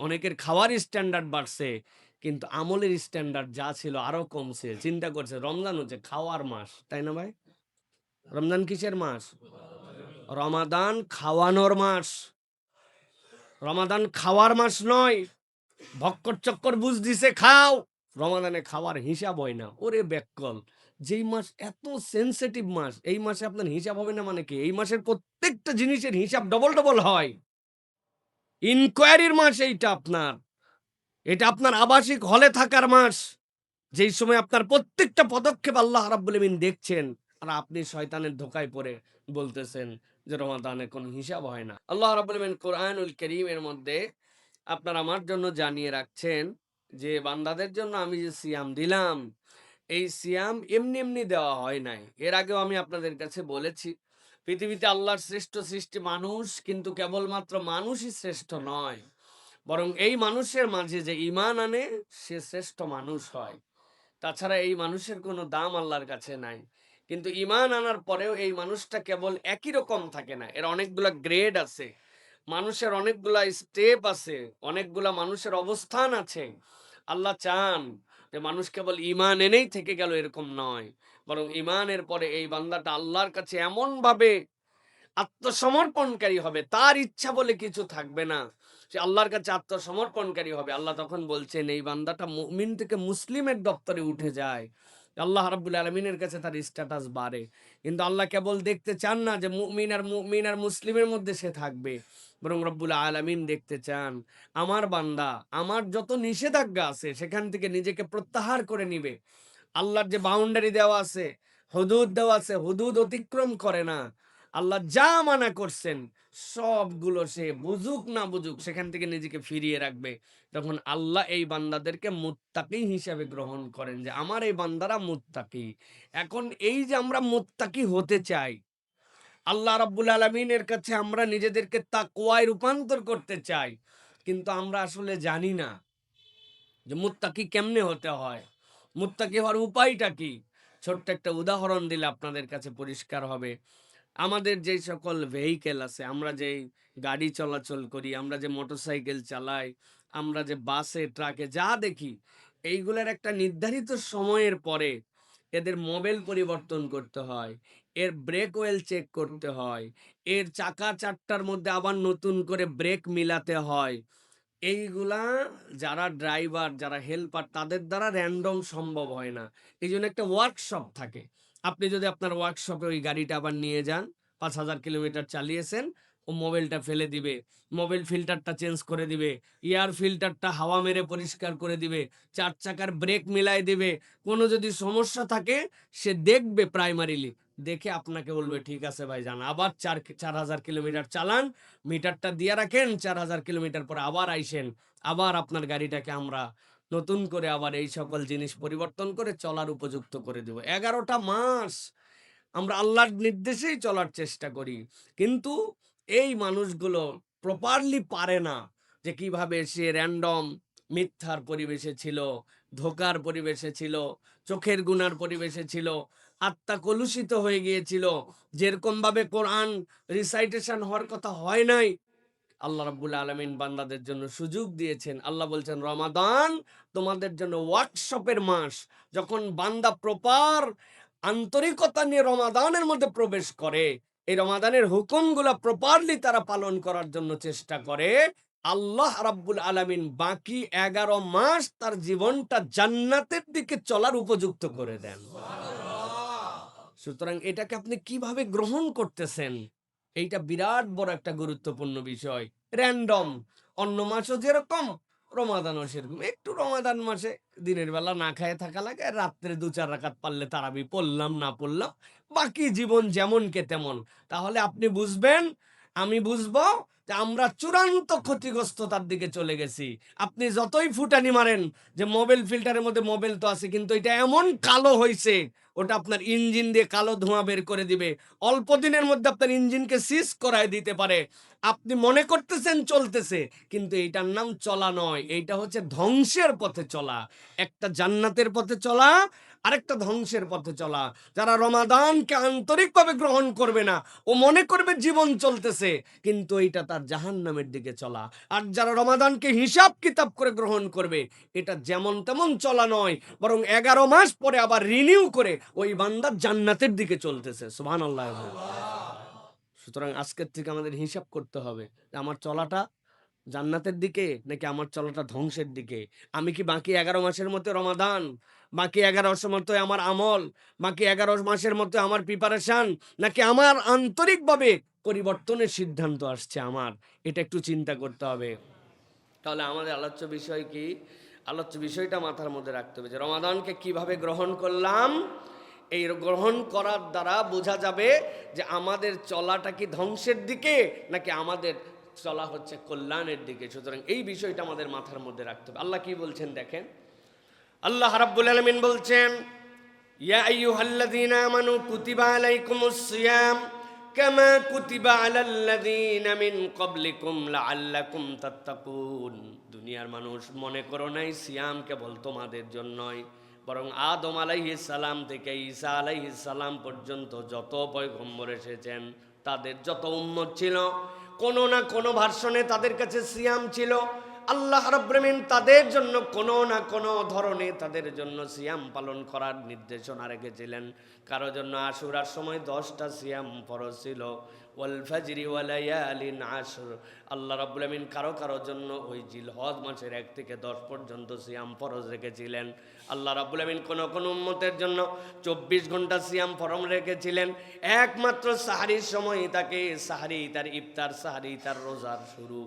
অনেকের খাওয়ার স্ট্যান্ডার্ড বাড়ছে, কিন্তু আমলের স্ট্যান্ডার্ড যা ছিল আরো কমছে। চিন্তা করছে রমজান হচ্ছে খাওয়ার মাস, তাই না ভাই? রমজান কিসের মাস? রমাদান খাওয়ানোর মাস। রমাদান খাওয়ার মাস নয়। ভক্কর চক্কর বুঝ দিছে খাও, রমাদানে খাওয়ার হিসাব হয় না। ওরে ব্যাককল, যেই মাস এত সেনসিটিভ মাস, এই মাসে আপনার হিসাব হবে না মানে কি? এই মাসের প্রত্যেকটা জিনিসের হিসাব ডবল ডবল হয়। ইনকোয়ারির মাস এইটা আপনার। এটা আপনার আবাসিক হলে থাকার মাস, যেই সময় আপনার প্রত্যেকটা পদক্ষেপ আল্লাহ রাব্বুল আমিন দেখছেন, আর আপনি শয়তানের ধোকায় পড়ে বলতেছেন যে রমাদানের কোনো হিসাব হয় না। আল্লাহ রাব্বুল আমিন কোরআনুল কারীমের মধ্যে আপনার আমার জন্য জানিয়ে রাখছেন যে বান্দাদের জন্য আমি যে সিয়াম দিলাম, এই সিয়াম এমনি এমনি দেওয়া হয় নাই। এর আগেও আমি আপনাদের কাছে বলেছি, পৃথিবীতে আল্লাহর শ্রেষ্ঠ সৃষ্টি মানুষ, কিন্তু কেবলমাত্র মানুষই শ্রেষ্ঠ নয়, বরং এই মানুষের মাঝে যে ঈমান আনে সে শ্রেষ্ঠ মানুষ হয়। তাছাড়া এই মানুষের কোনো দাম আল্লাহর কাছে নাই। কিন্তু ঈমান আনার পরেও এই মানুষটা কেবল একই রকম থাকে না। এর অনেকগুলা গ্রেড আছে। মানুষের অনেকগুলা স্টেপ আছে, অনেকগুলা মানুষের অবস্থান আছে। আল্লাহ চান যে মানুষ কেবল ঈমান এনেই থেকে গেল এরকম নয়। বরং ঈমানের পরে এই বান্দাটা আল্লাহর কাছে এমনভাবে আত্মসমর্পণকারী হবে, তার ইচ্ছা বলে কিছু থাকবে না। সে আল্লাহর কাছে আত্মসমর্পণকারী হবে। আল্লাহ তখন বলছেন এই বান্দাটা মুমিন থেকে মুসলিমের দপ্তরে উঠে যায়। আল্লাহ রাব্বুল আলামিনের কাছে তার স্ট্যাটাস বাড়ে। কিন্তু আল্লাহ কেবল দেখতে চান না যে মুমিন আর মুসলিমের মধ্যে সে থাকবে। বরং রব্বুল আলামিন দেখতে চান আমার বান্দা আমার যত নিষেধাজ্ঞা আছে সেখান থেকে নিজেকে প্রত্যাহার করে নিবে। আল্লাহর যে বাউন্ডারি দেওয়া আছে, হুদুদ দেওয়া আছে, হুদুদ অতিক্রম করে না। আল্লাহ যা মানা করছেন সবগুলো সে বুঝুক না বুঝুক সেখান থেকে নিজেকে ফিরিয়ে রাখবে। তখন আল্লাহ এই বান্দাদেরকে মুত্তাকি হিসেবে গ্রহণ করেন যে আমার এই বান্দারা মুত্তাকি। এখন এই যে আমরা মুত্তাকি হতে চাই, আল্লাহ রাব্বুল আলামিনের কাছে আমরা নিজেদেরকে তাকওয়ায় রূপান্তর করতে চাই, কিন্তু আমরা আসলে জানি না যে মুত্তাকি কেমনে হতে হয়, মুত্তাকি হওয়ার উপায়টা কি। ছোট্ট একটা উদাহরণ দিলে আপনাদের কাছে পরিষ্কার হবে। আমাদের যে সকল ভেহিকেল আছে, আমরা যেই গাড়ি চলাচল করি, আমরা যে মোটরসাইকেল চালাই, আমরা যে বাসে ট্রাকে যা দেখি, এইগুলার একটা নির্ধারিত সময়ের পরে এদের মোবিল পরিবর্তন করতে হয়, এর ব্রেক ওয়েল চেক করতে হয়, এর চাকা চারটার মধ্যে আবার নতুন করে ব্রেক মিলাতে হয়। এইগুলা যারা ড্রাইভার, যারা হেল্পার তাদের দ্বারা র‍্যান্ডম সম্ভব হয় না। এইজন্য একটা ওয়ার্কশপ থাকে। আপনি যদি আপনার ওয়ার্কশপে ওই গাড়িটা আবার নিয়ে যান, ৫,০০০ কিলোমিটার চালিয়েছেন, ও মোবিলটা ফেলে দিবে। মোবিল ফিল্টারটা চেঞ্জ করে দিবে। এয়ার ফিল্টারটা হাওয়া মেরে পরিষ্কার করে দিবে। ৪ চাকার ব্রেক মিলায় দিবে। কোনো যদি সমস্যা থাকে সে দেখবে প্রাইমারিলি। দেখে আপনাকে বলবে, "ঠিক আছে ভাইজান, আবার ৪,০০০ কিলোমিটার চালান। মিটারটা দিয়া রাখেন, ৪,০০০ কিলোমিটার পরে আবার আইসেন। আবার আপনার গাড়িটাকে আমরা নতুন করে আবার এই সকল জিনিস পরিবর্তন করে চলার উপযুক্ত করে দেব।" ১১টা মাস আমরা আল্লাহর নির্দেশেই চলার চেষ্টা করি। কিন্তু এই মানুষগুলো প্রপারলি পারে না যে কিভাবে সে র‍্যান্ডম মিথ্যার পরিবেশে ছিল, ধোঁকার পরিবেশে ছিল, চোখের গুনার পরিবেশে ছিল, আত্মা কলুষিত হয়ে গিয়েছিল। যেরকমভাবে কোরআন রিসাইটেশন হওয়ার কথা হয় নাই, আল্লাহ রাব্বুল আলামিন বান্দাদের জন্য সুযোগ দিয়েছেন। আল্লাহ বলছেন রমাদান তোমাদের জন্য ওয়ার্কশপের মাস। যখন বান্দা প্রপার আন্তরিকতা নিয়ে রমাদানের মধ্যে প্রবেশ করে, এই রমাদানের হুকুমগুলা প্রপারলি তারা পালন করার জন্য চেষ্টা করে, আল্লাহ রাব্বুল আলামিন বাকি ১১ মাস তার জীবনটা জান্নাতের দিকে চলার উপযুক্ত করে দেন। সুতরাং এটাকে আপনি কিভাবে গ্রহণ করতেছেন? এইটা বিরাট বড় একটা গুরুত্বপূর্ণ বিষয়। র‍্যান্ডম অন্য মাসও যেরকম, রমাদানও সেরকম। একটু রমাদান মাসে দিনের বেলা না খায়ে থাকা লাগে, আর রাত্রে ২-৪ রাকাত পারলে তারাবি পড়লাম, না পড়লাম। বাকি জীবন যেমনকে তেমন। তাহলে আপনি বুঝবেন, আমি বুঝবো যে আমরা চূড়ান্ত ক্ষতিগ্রস্ততার দিকে চলে গেছি। আপনি যতই ফুটানি মারেন যে মোবিল ফিল্টারের মধ্যে মোবিল তো আছে, কিন্তু এটা এমন কালো হইছে ওটা আপনার ইঞ্জিন দিয়ে কালো ধোঁয়া বের করে দিবে, অল্প দিনের মধ্যে আপনার ইঞ্জিনকে সিজ করায় দিতে পারে। আপনি মনে করতেছেন চলতেছে, কিন্তু এইটার নাম চলা নয়, এইটা হচ্ছে ধ্বংসের পথে চলা। একটা জান্নাতের পথে চলা, আরেকটা ধ্বংসের পথে চলা। যারা রমাদানকে আন্তরিকভাবে গ্রহণ করবে না, ও মনে করবে জীবন চলতেছে, কিন্তু এইটা তার জাহান্নামের দিকে চলা। আর যারা রমাদানকে হিসাব কিতাব করে গ্রহণ করবে, এটা যেমন তেমন চলা নয়, বরং 11 মাস পরে আবার রিনিউ করে ওই বান্দা জান্নাতের দিকে চলতেছে। সুবহানাল্লাহ। সুতরাং আজকের থেকে আমাদের হিসাব করতে হবে যে আমার চলাটা জান্নাতের দিকে নাকি আমার চলাটা ধ্বংসের দিকে। আমি কি বাকি 11 মাসের মতো রমাদান, বাকি 11 মতো আমার আমল, বাকি 11 মাসের মতো আমার প্রিপারেশন, নাকি আমার আন্তরিকভাবে পরিবর্তনের সিদ্ধান্ত আসছে আমার, এটা একটু চিন্তা করতে হবে। তাহলে আমাদের আলোচ্য বিষয় কি? আলোচ্য বিষয়টা মাথার মধ্যে রাখতে হবে যে রমাদানকে কিভাবে গ্রহণ করলাম। এই গ্রহণ করার দ্বারা বোঝা যাবে যে আমাদের চলাটা কি ধ্বংসের দিকে নাকি আমাদের চলা হচ্ছে কল্যাণের দিকে। সুতরাং এই বিষয়টা আমাদের মাথার মধ্যে রাখতে হবে। আল্লাহ কি বলছেন দেখেন, আল্লাহ রাব্বুল আলামিন বলছেন, ইয়া আইয়ুহাল্লাযীনা আমানু কুতিবা আলাইকুমুস সিয়াম কামা কুতিবা আলাল্লাযীনা মিন ক্বাবলিকুম লাআল্লাকুম তাত্তাকুন। দুনিয়ার মানুষ মনে করো নাই সিয়াম কেবল তোমাদের জন্যই, বরং আদম আলাইহিস সালাম থেকে ঈসা আলাইহিস সালাম পর্যন্ত যত পয়গম্বর এসেছেন, তাদের যত উম্মত ছিল, কোনো না কোনো ভার্সনে তাদের কাছে সিয়াম ছিল। আল্লাহ রাব্বুল আলামিন তাদের জন্য কোনো না কোনো ধরনে তাদের জন্য সিয়াম পালন করার নির্দেশনা রেখেছিলেন। কারো জন্য আশুরার সময় 10টা সিয়াম ফরজ ছিল, ওয়াল ফাজরি ওয়া লায়ালিন আশর। আল্লাহ রাব্বুল আলামিন কারো জন্য ওই জিলহজ মাসের 1 থেকে 10 পর্যন্ত সিয়াম ফরজ রেখেছিলেন। আল্লাহ রাব্বুল আলামিন কোন উম্মতের জন্য 24 ঘন্টা সিয়াম ফরজ রেখেছিলেন। একমাত্র সাহরির সময় তাকে সাহরি তার ইফতার, সাহরি তার রোজার শুরু,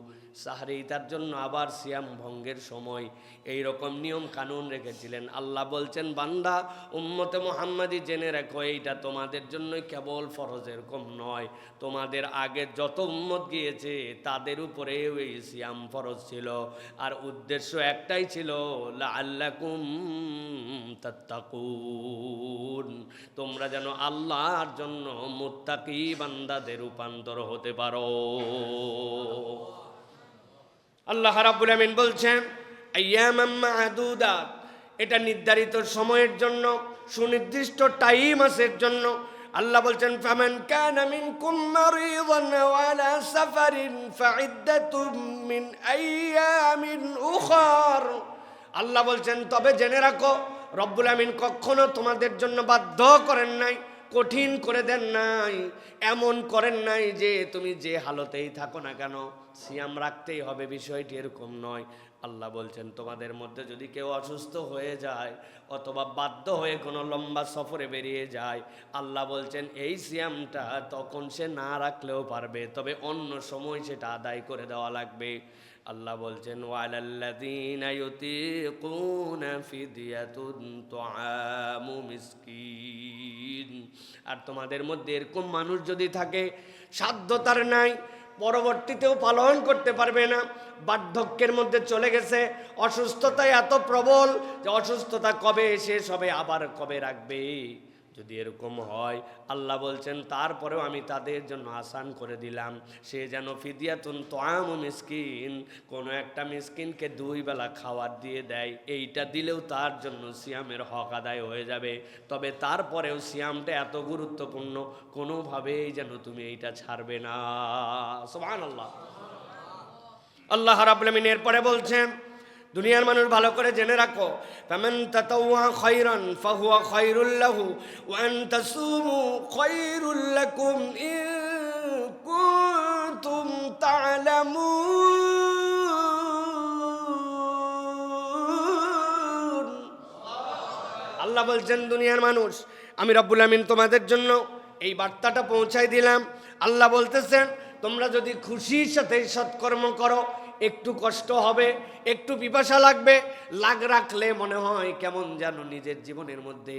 সাহরি তার জন্য আবার সিয়াম ভঙ্গের সময়, এই রকম নিয়ম কানুন রেখেছিলেন। আল্লাহ বলছেন, বান্দা উম্মতে মুহাম্মাদি জেনে রাখো, এইটা তোমাদের জন্যই কেবল ফরজ, এরকম নয়, তোমাদের আগে যত উম্মত গিয়েছে তাদের উপরে ওই সিয়াম ফরজ ছিল। আর উদ্দেশ্য একটাই ছিল, লাআল্লাকুম তাত্তাকুন, তোমরা যেন আল্লাহর জন্য মুত্তাকি বান্দাদের রূপান্তর হতে পারো। আল্লাহ রাব্বুল আমিন বলছেন, আইয়ামাম মা'দুদাত, এটা নির্ধারিত সময়ের জন্য, সুনির্দিষ্ট টাইম আসের জন্য। আল্লাহ বলছেন, ফামান কানা মিনকুম মারিদান আও আলা সাফারিন ফাইদ্দাতুম মিন আইয়ামিন উখার। আল্লাহ বলছেন, তবে জেনে রাখো, রব্বুল আমিন কখনো তোমাদের জন্য বাধ্য করেন নাই, কঠিন করে দেন নাই, এমন করেন নাই যে তুমি যে হালতেই থাকো না কেন সিয়াম রাখতেই হবে, বিষয়টি এরকম নয়। আল্লাহ বলছেন, তোমাদের মধ্যে যদি কেউ অসুস্থ হয়ে যায় অথবা বাধ্য হয়ে কোনো লম্বা সফরে বেরিয়ে যায়, আল্লাহ বলছেন এই সিয়ামটা তখন সে না রাখলেও পারবে, তবে অন্য সময় সেটা আদায় করে দেওয়া লাগবে। আল্লাহ বলছেন, ওয়ালাল্লাযীনা ইউতীকুনা ফিদিয়াতুন তুআমু মিসকিন। আর তোমাদের মধ্যে এরকম মানুষ যদি থাকে সাধ্য তার নাই, পরবর্তীতেও পালন করতে পারবে না, বার্ধক্যের মধ্যে চলে গেছে, অসুস্থতায় এত প্রবল যে অসুস্থতা কবে শেষ হবে আবার কবে রাখবে, যদি এরকম হয় আল্লাহ বলছেন তারপরেও আমি তাদের জন্য আসান করে দিলাম, সে যেন ফিদিয়াতুন তুআমু মিসকিন, কোনো একটা মিসকিনকে 2 বেলা খাবার দিয়ে দেয়, এইটা দিলেও তার জন্য সিয়ামের হক আদায় হয়ে যাবে। তবে তারপরেও সিয়ামটা এত গুরুত্বপূর্ণ, কোনোভাবেই যেন তুমি এইটা ছাড়বে না। সুবহানাল্লাহ। আল্লাহ রাব্বুল আমিন এরপরে বলছেন, দুনিয়ার মানুষ ভালো করে জেনে রাখো, ফামান তাতাওয়া খায়রান ফাহুয়া খায়রুল লাহু ওয়া আন তাসুমু খায়রুল লাকুম ইন কুনতুম তা'লামুন। আল্লাহ বলছেন, দুনিয়ার মানুষ, আমি রব্বুল আমিন তোমাদের জন্য এই বার্তাটা পৌঁছাই দিলাম। আল্লাহ বলতেছেন, তোমরা যদি খুশির সাথে সৎকর্ম করো, একটু কষ্ট হবে, একটু পিপাসা লাগবে, রাখলে মনে হয় কেমন যেন নিজের জীবনের মধ্যে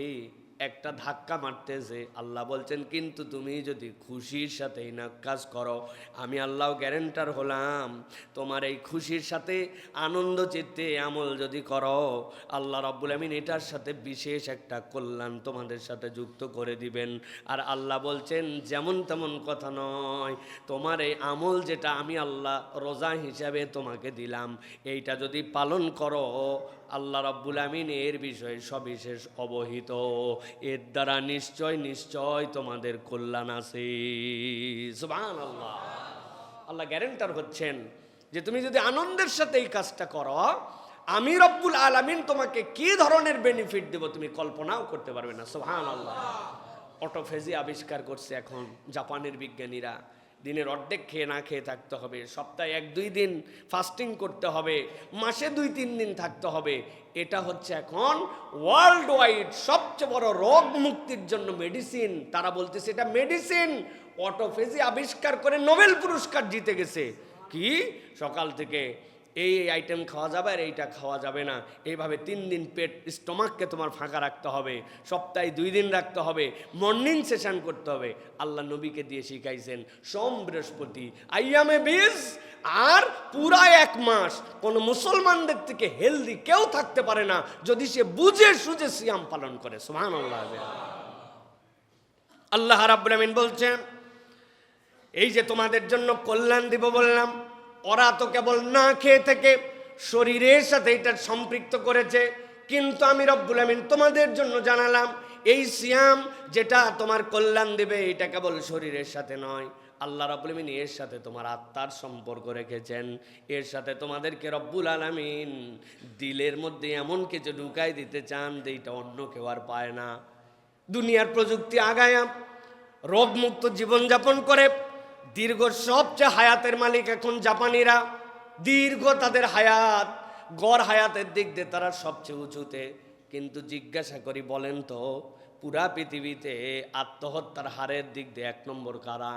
একটা ধাক্কা মারতেছে। আল্লাহ বলছেন কিন্তু তুমি যদি খুশির সাথে এই কাজ করো, আমি আল্লাহ গ্যারেন্টার হলাম তোমার এই খুশির সাথে আনন্দ চিত্তে আমল যদি করো, আল্লাহ রাব্বুল আমিন এটার সাথে বিশেষ একটা কল্যাণ তোমাদের সাথে যুক্ত করে দিবেন। আর আল্লাহ বলছেন যেমন তেমন কথা নয়, তোমার এই আমল যেটা আমি আল্লাহ রোজা হিসাবে তোমাকে দিলাম, এইটা যদি পালন করো, আল্লাহ রাব্বুল আমিন এর বিষয়ে সবিশেষ অবহিত, এর দ্বারা নিশ্চয় নিশ্চয় তোমাদের কল্যাণ আছে। সুবহানাল্লাহ। আল্লাহ গ্যারেন্টার হচ্ছেন যে তুমি যদি আনন্দের সাথে এই কাজটা করো, আমি রব্বুল আলামিন তোমাকে কি ধরনের বেনিফিট দেব তুমি কল্পনাও করতে পারবে না। সুবহানাল্লাহ। অটোফেজি আবিষ্কার করছে এখন জাপানের বিজ্ঞানীরা। দিনের অর্ধেক খেয়ে না খেয়ে থাকতে হবে, সপ্তাহে 1-2 দিন ফাস্টিং করতে হবে, মাসে 2-3 দিন থাকতে হবে। এটা হচ্ছে এখন ওয়ার্ল্ড ওয়াইড সবচেয়ে বড় রোগ মুক্তির জন্য মেডিসিন। তারা বলতেছে এটা মেডিসিন। অটোফেজি আবিষ্কার করে নোবেল পুরস্কার জিতে গেছে। কি সকাল থেকে এই আইটেম খাওয়া যাবে আর এইটা খাওয়া যাবে না, এইভাবে 3 দিন পেট স্টমাককে তোমার ফাঁকা রাখতে হবে, সপ্তাহে 2 দিন রাখতে হবে, মর্নিং সেশন করতে হবে। আল্লাহ নবীকে দিয়ে শিখাইছেন সোম বৃহস্পতি আইয়ামে বীজ। আর পুরা 1 মাস কোন মুসলমানদের থেকে হেলদি কেউ থাকতে পারে না যদি সে বুঝে সুঝে সিয়াম পালন করে। সুবহানাল্লাহ। আল্লাহ রাব্বুল আমিন বলছেন এই যে তোমাদের জন্য কল্যাণ দিব বললাম, ওরা তো কেবল না খেয়ে থেকে শরীরের সাথে এটা সম্পৃক্ত করেছে, কিন্তু আমি রব্বুল আমিন তোমাদের জন্য জানালাম এই সিয়াম যেটা তোমার কল্যাণ দেবে, এটা কেবল শরীরের সাথে নয়, আল্লাহ রাব্বুল আমিন এর সাথে তোমার আত্মার সম্পর্ক রেখেছেন। এর সাথে তোমাদেরকে রব্বুল আলামিন দিলের মধ্যে এমন কিছু ঢুকাই দিতে চান যে এটা অন্য কেউ আর পায় না। দুনিয়ার প্রযুক্তি আগায়া রোগমুক্ত জীবনযাপন করে দীর্ঘ সবচেয়ে হায়াতের মালিক এখন জাপানিরা। দীর্ঘ তাদের হায়াত, গড় হায়াতের দিক দিয়ে তারা সবচেয়ে উঁচুতে। কিন্তু জিজ্ঞাসা করি বলেন তো পুরা পৃথিবীতে আত্মহত্যার হারের দিক দিয়ে 1 নম্বর কারা?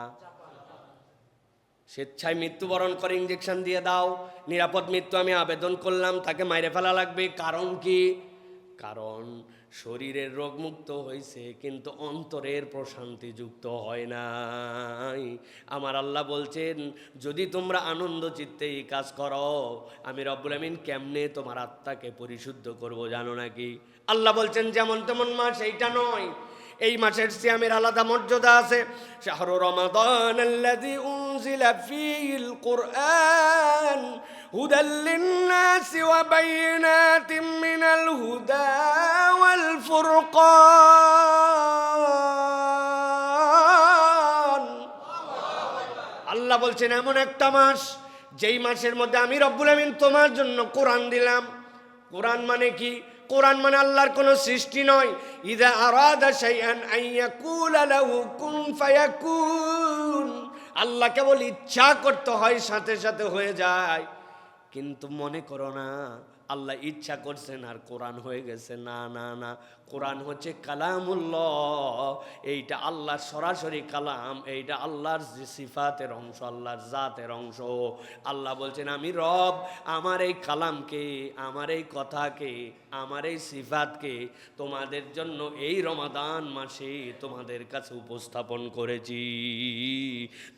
স্বেচ্ছায় মৃত্যুবরণ করে ইঞ্জেকশন দিয়ে দাও, নিরাপদ মৃত্যু আমি আবেদন করলাম, তাকে মাইরে ফেলা লাগবে। কারণ কি? কারণ শরীরের রোগমুক্ত হয়েছে কিন্তু অন্তরের প্রশান্তি যুক্ত হয় নাই। আমার আল্লাহ বলছেন যদি তোমরা আনন্দ চিত্তে এই কাজ করো, আমি রব্বুল আমিন কেমনে তোমার আত্মাকে পরিশুদ্ধ করব জানো নাকি? আল্লাহ বলছেন যেমন তেমন মাস এইটা নয়, এই মাসের সিয়ামের আলাদা মর্যাদা আছে। শাহরু রমাদান আল্লাযী উনজিলা ফীহিল কুরআন হুদাল লিন-নাসি ওয়া বাইয়িনাতিম মিনাল হুদা ওয়াল ফুরকান। আল্লাহ বলছেন এমন একটা মাস যেই মাসের মধ্যে আমি রব্বুল আমিন তোমার জন্য কোরআন দিলাম। কোরআন মানে কি? কোরআন মানে আল্লাহর কোনো সৃষ্টি নয়। ইযা আরাদা শাইআন আইয়াকুলা লাহু কুন ফায়াকুন। আল্লাহ কেবল ইচ্ছা করতে হয় সাথে সাথে হয়ে যায়। কিন্তু মনে করো না আল্লাহ ইচ্ছা করছেন আর কোরআন হয়ে গেছে। না না না, কোরআন হচ্ছে কালামুল্লাহ, এইটা আল্লাহর সরাসরি কালাম, এইটা আল্লাহর সিফাতের অংশ, আল্লাহর জাতের অংশ। আল্লাহ বলছেন আমি রব আমার এই কালামকে, আমার এই কথাকে, আমার এই সিফাতকে তোমাদের জন্য এই রমাদান মাসে তোমাদের কাছে উপস্থাপন করেছি।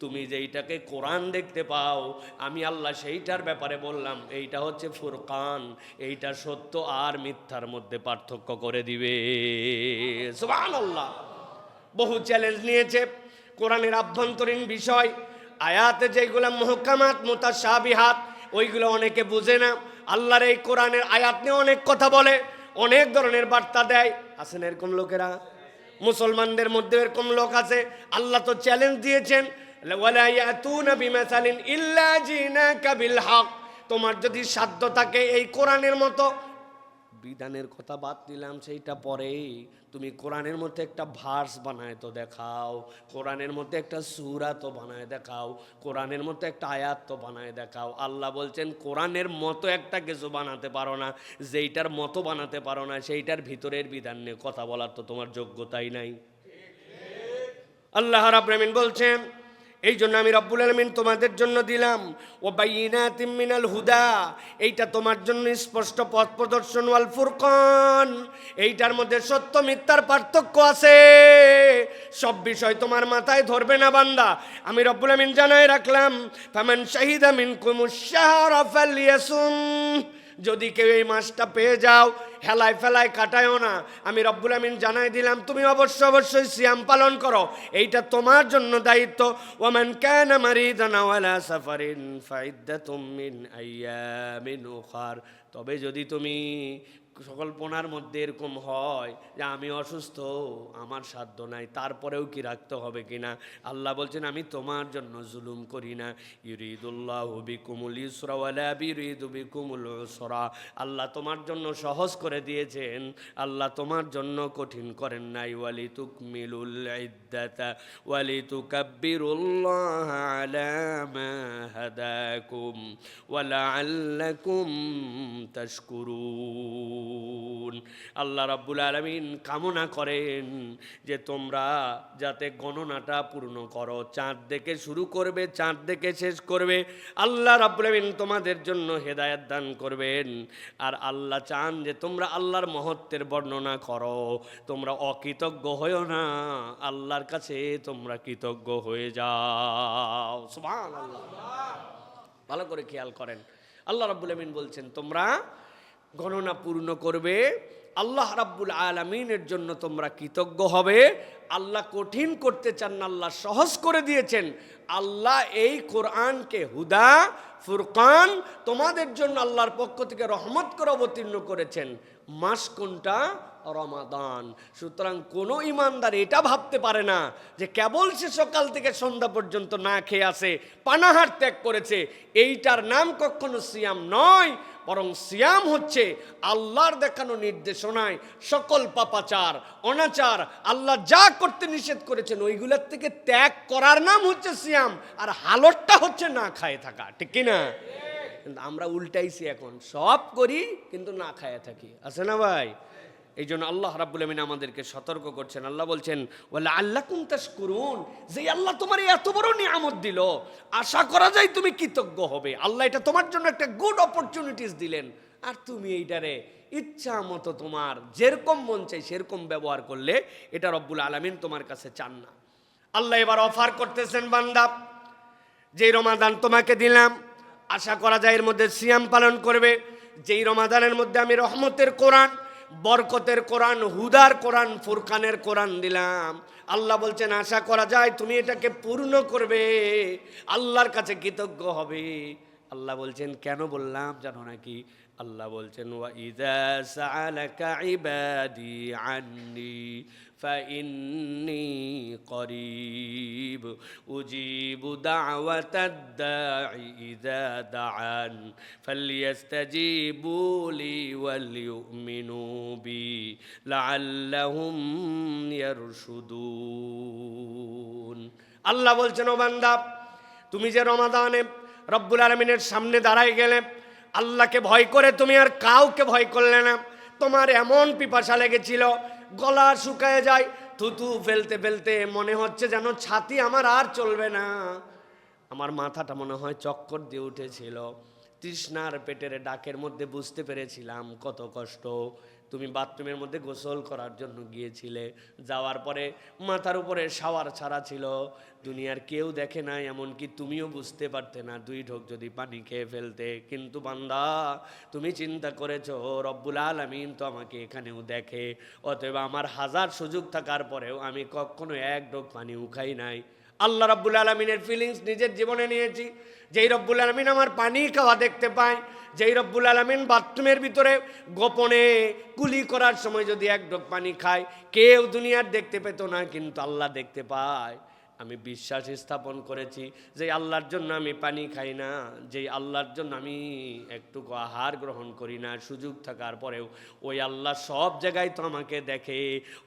তুমি যেইটাকে কোরআন দেখতে পাও আমি আল্লাহ সেইটার ব্যাপারে বললাম এইটা হচ্ছে ফুরকান, এইটা সত্য আর মিথ্যার মধ্যে পার্থক্য করে দিবে। সুবহানাল্লাহ। বহু চ্যালেঞ্জ নিয়েছে কোরআনের আভ্যন্তরীণ বিষয়, আয়াতে যেগুলো মুহকামাত মুতাশাবিহাত ওইগুলো অনেকে বুঝে না। আল্লাহর এই কোরআনের আয়াত নিয়ে অনেক কথা বলে, অনেক ধরনের বার্তা দেয়। আছেন এরকম লোকেরা? মুসলমানদের মধ্যে এরকম লোক আছে। আল্লাহ তো চ্যালেঞ্জ দিয়েছেন ওয়ালা ইয়াতুনা বিমাসালিন ইল্লা জিনাকা বিল হক। তোমার যদি সাধ্য থাকে এই কোরআনের মতো, বিধানের কথা বাদ দিলাম সেইটা পরে, তুমি কোরআনের মধ্যে একটা ভার্স বানায় তো দেখাও, কোরআনের মধ্যে একটা সূরা তো বানায় দেখাও, কোরআনের মধ্যে একটা আয়াত তো বানায় দেখাও। আল্লাহ বলছেন কোরআনের মতো একটা কিছু বানাতে পারো না, যেইটার মতো বানাতে পারো না সেইটার ভিতরের বিধান নিয়ে কথা বলার তো তোমার যোগ্যতাই নাই। আল্লাহ রাব্বুল আমিন বলছেন এই জন্য আমি রব্বুল আলামিন তোমাদের জন্য দিলাম ও বাইয়িনাতিম মিনাল হুদা, এইটা তোমার জন্য স্পষ্ট পথ প্রদর্শন, ওয়াল ফুরকান, এইটার মধ্যে সত্য মিথ্যার পার্থক্য আছে। সব বিষয় তোমার মাথায় ধরবে না বান্দা। আমি রব্বুল আলামিন জানাই রাখলাম, ফামান শাহিদা মিনকুমুশ শাহরা ফালইয়াসুম, যদি কেউ এই মাসটা পেয়ে যাও, হেলায় ফেলায় কাটায়ও না। আমি রব্বুল আমিন জানাই দিলাম তুমি অবশ্যই সিয়াম পালন করো, এইটা তোমার জন্য দায়িত্ব। ওয়ামান কানা মারিদান আও আলা সাফারিন ফাইদ্দাতুম মিন আইয়ামিন উখার, তবে যদি তুমি সকল পোনার মধ্যে এরকম হয় যে আমি অসুস্থ, আমার সাধ্য নাই, তারপরেও কি রাখতে হবে কিনা, আল্লাহ বলছেন আমি তোমার জন্য জুলুম করি না। ইউরিদুল্লাহু বিকুমুল ইউসরা ওয়ালা ইউরিদু বিকুমুল উসরা, আল্লাহ তোমার জন্য সহজ করে দিয়েছেন, আল্লাহ তোমার জন্য কঠিন করেন নাই। ওয়ালিতুকমিলুল ইদ্দাতা ওয়ালিতুকাব্বিরুল্লাহ আলা মা হাদাকুম ওয়ালাআল্লাকুম তাশকুরুন। আল্লাহ রাব্বুল আলামিন কামনা করেন যে তোমরা যাতে গণনাটা পূর্ণ করো, চাঁদ দেখে শুরু করবে, চাঁদ দেখে শেষ করবে। আল্লাহ রাব্বুল আলামিন তোমাদের জন্য হেদায়েত দান করবেন। আর আল্লাহ চান যে তোমরা আল্লাহর মহত্বের বর্ণনা করো, তোমরা অকৃতজ্ঞ হয়েও না, আল্লাহর কাছে তোমরা কৃতজ্ঞ হয়ে যাও। সুবহানাল্লাহ। ভালো করে খেয়াল করেন, আল্লাহ রাব্বুল আলামিন বলছেন তোমরা গণনা পূর্ণ করবে, আল্লাহ রাব্বুল আলামিনের জন্য তোমরা কৃতজ্ঞ হবে। আল্লাহ কঠিন করতে চান না, আল্লাহ সহজ করে দিয়েছেন। আল্লাহ এই কোরআনকে হুদা ফুরকান তোমাদের জন্য আল্লাহর পক্ষ থেকে রহমত করে অবতীর্ণ করেছেন। মাস কোনটা? রমাদান। সুতরাং কোনো ইমানদার এটা ভাবতে পারে না যে কেবল সে সকাল থেকে সন্ধ্যা পর্যন্ত না খেয়ে আসে, পানাহার ত্যাগ করেছে, এইটার নাম কখনো সিয়াম নয়। বরং সিয়াম হচ্ছে আল্লাহর দেখানো নির্দেশনায় সকল পাপাচার অনাচার আল্লাহ যা করতে নিষেধ করেছেন ওইগুলোর থেকে ত্যাগ করার নাম হচ্ছে সিয়াম। আর হালতটা হচ্ছে না খায় থাকা, ঠিক কিনা? কিন্তু আমরা উল্টাইছি, এখন সব করি কিন্তু না খায় থাকি, আছে না ভাই? এই জন্য আল্লাহ রাব্বুল আমিন আমাদেরকে সতর্ক করছেন। আল্লাহ বলছেন ওয়ালা আল্লাকুম তাশকুরুন, যে আল্লাহ তোমার এত বড় নিয়ামত দিল, আশা করা যায় তুমি কৃতজ্ঞ হবে। আল্লাহ এটা তোমার জন্য একটা গুড অপরচুনিটিস দিলেন, আর তুমি এইটারে ইচ্ছা মতো তোমার যেরকম মন চাই সেরকম ব্যবহার করলে এটা রব্বুল আলামিন তোমার কাছে চান না। আল্লাহ এবার অফার করতেছেন, বান্দা যেই রমাদান তোমাকে দিলাম, আশা করা যায় এর মধ্যে সিয়াম পালন করবে। যেই রমাদানের মধ্যে আমি রহমতের কোরআন, বরকতের কোরআন, হুদার কোরআন, ফুরকানের কোরআন দিলাম, আল্লাহ বলছেন আশা করা যায় তুমি এটাকে পূর্ণ করবে, আল্লাহর কাছে কৃতজ্ঞ হবে। আল্লাহ বলছেন কেন বললাম জানো নাকি? আল্লাহ বলছেন ওয়া ইযা সাআলাকা ইবাদি আন্নি ফাইন্নী করিব উজিবু দাওয়াতাদ দাঈ ইযা দাআন ফালইস্তাজিবু লি ওয়ালইউমিনু বি লাআল্লাহুম ইয়ারশুদুন। আল্লাহ বলছেন ও বান্দা, তুমি যে রমাদানে রব্বুল আলামিনের সামনে দাঁড়ায় গেলে, আল্লাহকে ভয় করে তুমি আর কাউকে ভয় করলে না। তোমার এমন পিপাসা লেগেছিল, গলা শুকায় যায়, থুতু ফেলতে ফেলতে মনে হচ্ছে যেন ছাতি আমার আর চলবে না, আমার মাথাটা মনে হয় চক্কর দিয়ে উঠেছিল, তৃষ্ণার পেটের ডাকের মধ্যে বুঝতে পেরেছিলাম কত কষ্ট। তুমি বাথরুমের মধ্যে গোসল করার জন্য গিয়েছিলে, যাওয়ার পরে মাথার উপরে শাওয়ার ছাড়া ছিল, দুনিয়ার কেউ দেখে নাই, এমনকি তুমিও বুঝতে পারতে না 2 ঢোক যদি পানি খেয়ে ফেলতে। কিন্তু বান্দা তুমি চিন্তা করেছো রব্বুল আলামিন তো আমাকে এখানেও দেখে, অতএব আমার হাজার সুযোগ থাকার পরেও আমি কখনো 1 ঢোক পানিও খাই নাই। আল্লাহ রাব্বুল আলামিনের ফিলিংস নিজের জীবনে নিয়েছি। যেই রব্বুল আলামিন আমার পানি খাওয়া দেখতে পায়, যেই রব্বুল আলামিন বাথরুমের ভিতরে গোপনে কুলি করার সময় যদি 1 ঢোক পানি খায়, কেউ দুনিয়ার দেখতে পেত না, কিন্তু আল্লাহ দেখতে পায়। আমি বিশ্বাস স্থাপন করেছি যে আল্লাহর জন্য আমি পানি খাই না, যে আল্লাহর জন্য আমি একটুকু আহার গ্রহণ করি না, সুযোগ থাকার পরেও ওই আল্লাহ সব জায়গায় তো আমাকে দেখে।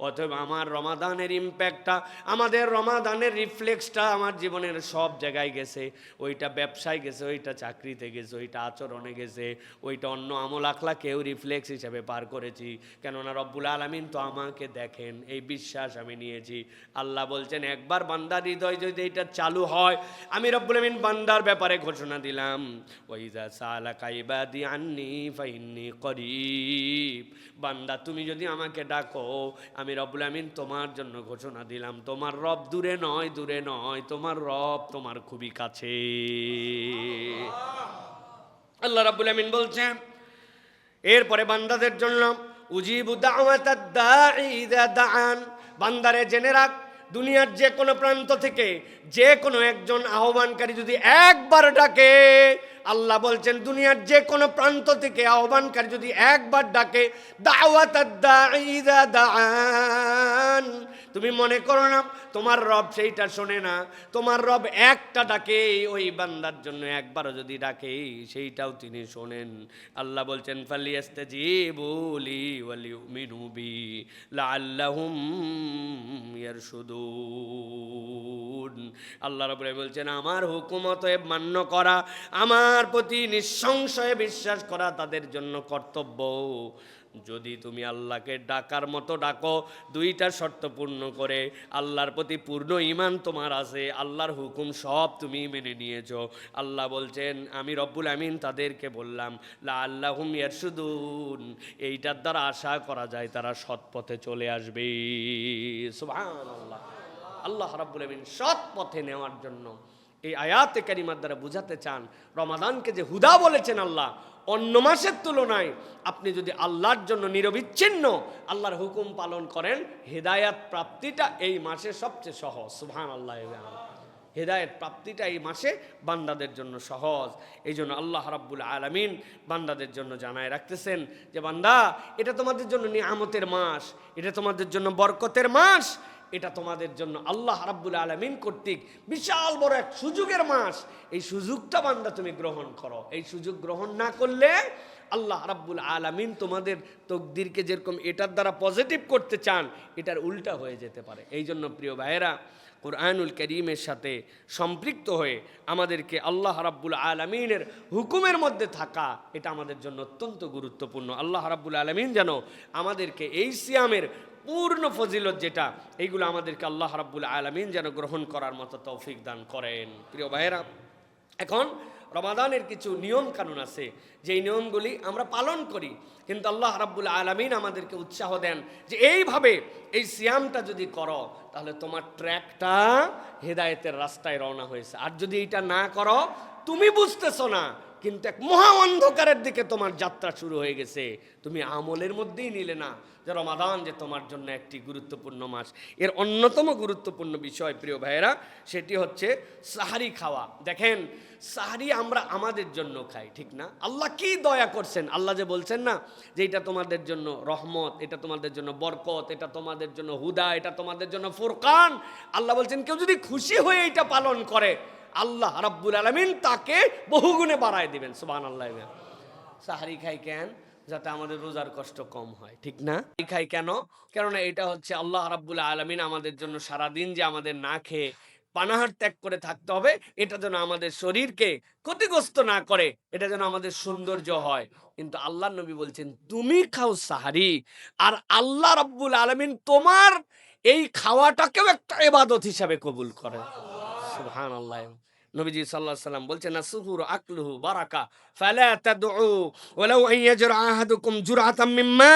অতএব আমার রমাদানের ইম্প্যাক্টটা, আমাদের রমাদানের রিফ্লেক্সটা আমার জীবনের সব জায়গায় গেছে। ওইটা ব্যবসায় গেছে, ওইটা চাকরিতে গেছে, ওইটা আচরণে গেছে, ওইটা অন্য আমল আখলাকেও রিফ্লেক্স হিসেবে পার করেছি। কেননা রব্বুল আলামিন তো আমাকে দেখেন, এই বিশ্বাস আমি নিয়েছি। আল্লাহ বলছেন একবার বান্দা বান্দার হৃদয় যদি এটা চালু হয়, আমি রব্বুল আমিন বান্দার ব্যাপারে ঘোষণা দিলাম, ওয়াইজা সালাকা ইবাদি আন্নি ফাইন্নি করিব, বান্দা তুমি যদি আমাকে ডাকো, আমি রব্বুল আমিন তোমার জন্য ঘোষণা দিলাম, তোমার রব দূরে নয়, দূরে নয়, তোমার রব তোমার খুবই কাছে। আল্লাহ রাব্বুল আমিন বলছেন এরপরে বান্দাদের জন্য, উজিবু দাওয়াতাদ দাঈ ইযা দাআন, বান্দারে জেনে রাখ, দুনিয়ার যে কোনো প্রান্ত থেকে যে কোনো একজন আহ্বানকারী যদি একবার ডাকে, আল্লাহ বলছেন দুনিয়ার যে কোনো প্রান্ত থেকে আহ্বানকারী যদি একবার ডাকে, দাওয়াতাদ দাঈ ইযা দাআন, তুমি মনে করো না তোমার রব সেইটা শোনে না, তোমার রব একটা ডাকে ওই বান্দার জন্য, একবারও যদি ডাকে সেইটাও তিনি শোনেন। আল্লাহ বলছেন ফালিয়াস্তাজিবু লি ওয়ালিউমিনু বি লাআল্লাহুম ইয়ারশুদুন। আল্লাহ রাব্বুল আলামিন বলছেন আমার হুকুম অতএব মান্য করা, আমার প্রতি নিঃসংশয়ে বিশ্বাস করা তাদের জন্য কর্তব্য। যদি তুমি আল্লাহকে ডাকার মতো ডাকো, দুইটা শর্ত পূর্ণ করে, আল্লাহর প্রতি পূর্ণ ঈমান তোমার আছে, আল্লাহর হুকুম সব তুমি মেনে নিয়েছো, আল্লাহ বলছেন আমি রব্বুল আমিন তাদেরকে বললাম লাআল্লাহুম ইয়ারশুদুন, এইটার দ্বারা আশা করা যায় তারা সৎ পথে চলে আসবে। সুবহানাল্লাহ। আল্লাহ রাব্বুল আমিন সৎ পথে নেওয়ার জন্য এই আয়াতে কারিমার দ্বারা বুঝাতে চান, রমাদানকে যে হুদা বলেছেন আল্লাহ, অন্য মাসের তুলনায় আপনি যদি আল্লাহর জন্য নিরবিচ্ছিন্ন আল্লাহর হুকুম পালন করেন, হেদায়াত প্রাপ্তিটা এই মাসে সবচেয়ে সহজ। সুবহানাল্লাহ। হেদায়েত প্রাপ্তিটা এই মাসে বান্দাদের জন্য সহজ। এই জন্য আল্লাহ রাব্বুল আলামিন বান্দাদের জন্য জানায় রাখতেছেন যে বান্দা, এটা তোমাদের জন্য নিয়ামতের মাস, এটা তোমাদের জন্য বরকতের মাস, এটা তোমাদের জন্য আল্লাহ রাব্বুল আলামিন কর্তৃক বিশাল বড় এক সুযোগের মাস। এই সুযোগটা বান্দা তুমি গ্রহণ করো। এই সুযোগ গ্রহণ না করলে আল্লাহ রাব্বুল আলামিন তোমাদের তকদিরকে যেরকম এটার দ্বারা পজিটিভ করতে চান, এটার উল্টা হয়ে যেতে পারে। এই জন্য প্রিয় ভাইয়েরা, কুরআনুল কারীমের সাথে সম্পৃক্ত হয়ে আমাদেরকে আল্লাহ রাব্বুল আলামিনের হুকুমের মধ্যে থাকা, এটা আমাদের জন্য অত্যন্ত গুরুত্বপূর্ণ। আল্লাহ রাব্বুল আলামিন যেন আমাদেরকে এই সিয়ামের পূর্ণ ফজিলত যেটা, এইগুলো আমাদেরকে আল্লাহ রাব্বুল আলামিন যেন গ্রহণ করার মতো তৌফিক দান করেন। প্রিয় ভাইয়েরা, এখন রমাদানের কিছু নিয়ম কানুন আছে, যেই নিয়মগুলি আমরা পালন করি, কিন্তু আল্লাহ রাব্বুল আলামিন আমাদেরকে উৎসাহ দেন যে এইভাবে এই সিয়ামটা যদি করো তাহলে তোমার ট্র্যাকটা হেদায়েতের রাস্তায় রওনা হয়েছে। আর যদি এটা না করো, তুমি বুঝতেছো না, কিন্তু এক মহা অন্ধকারের দিকে তোমার যাত্রা শুরু হয়ে গেছে, তুমি আমলের মধ্যেই নিলে না যে রমাদান যে তোমার জন্য একটি গুরুত্বপূর্ণ মাস। এর অন্যতম গুরুত্বপূর্ণ বিষয় প্রিয় ভাইয়েরা, সেটি হচ্ছে সাহারি খাওয়া। দেখেন, সাহারি আমরা আমাদের জন্য খাই, ঠিক না? আল্লাহ কি দয়া করছেন, আল্লাহ যে বলছেন না যে এটা তোমাদের জন্য রহমত, এটা তোমাদের জন্য বরকত, এটা তোমাদের জন্য হুদা, এটা তোমাদের জন্য ফুরকান। আল্লাহ বলছেন কেউ যদি খুশি হয়ে এটা পালন করে, আল্লাহ রাব্বুল আলামিন তাকে বহুগুণে বাড়ায় দিবেন। সুবহানাল্লাহ। সাহারি খাই কেন? যাতে আমাদের রোজার কষ্ট কম হয়, ঠিক না? খাই কেন? কেননা এটা হচ্ছে আল্লাহ রাব্বুল আলামিন আমাদের জন্য সারাদিন যে আমাদের না খেয়ে পানাহার ত্যাগ করে থাকতে হবে, এটা যেন আমাদের শরীরকে ক্ষতিগ্রস্ত না করে, এটা যেন আমাদের সৌন্দর্য হয়। কিন্তু আল্লাহ নবী বলছেন তুমি খাও সাহারি, আর আল্লাহ রাব্বুল আলামিন তোমার এই খাওয়াটাকেও একটা ইবাদত হিসাবে কবুল করে। সুবহানাল্লাহ। নবীজি সাল্লাল্লাহু আলাইহি ওয়াসাল্লাম বলছেন আসুহুর আকলুহু বারাকা ফালা তাদউ ওয়ালাউ আন ইয়াজরা আহাদুকুম জুরআতাম মিম্মা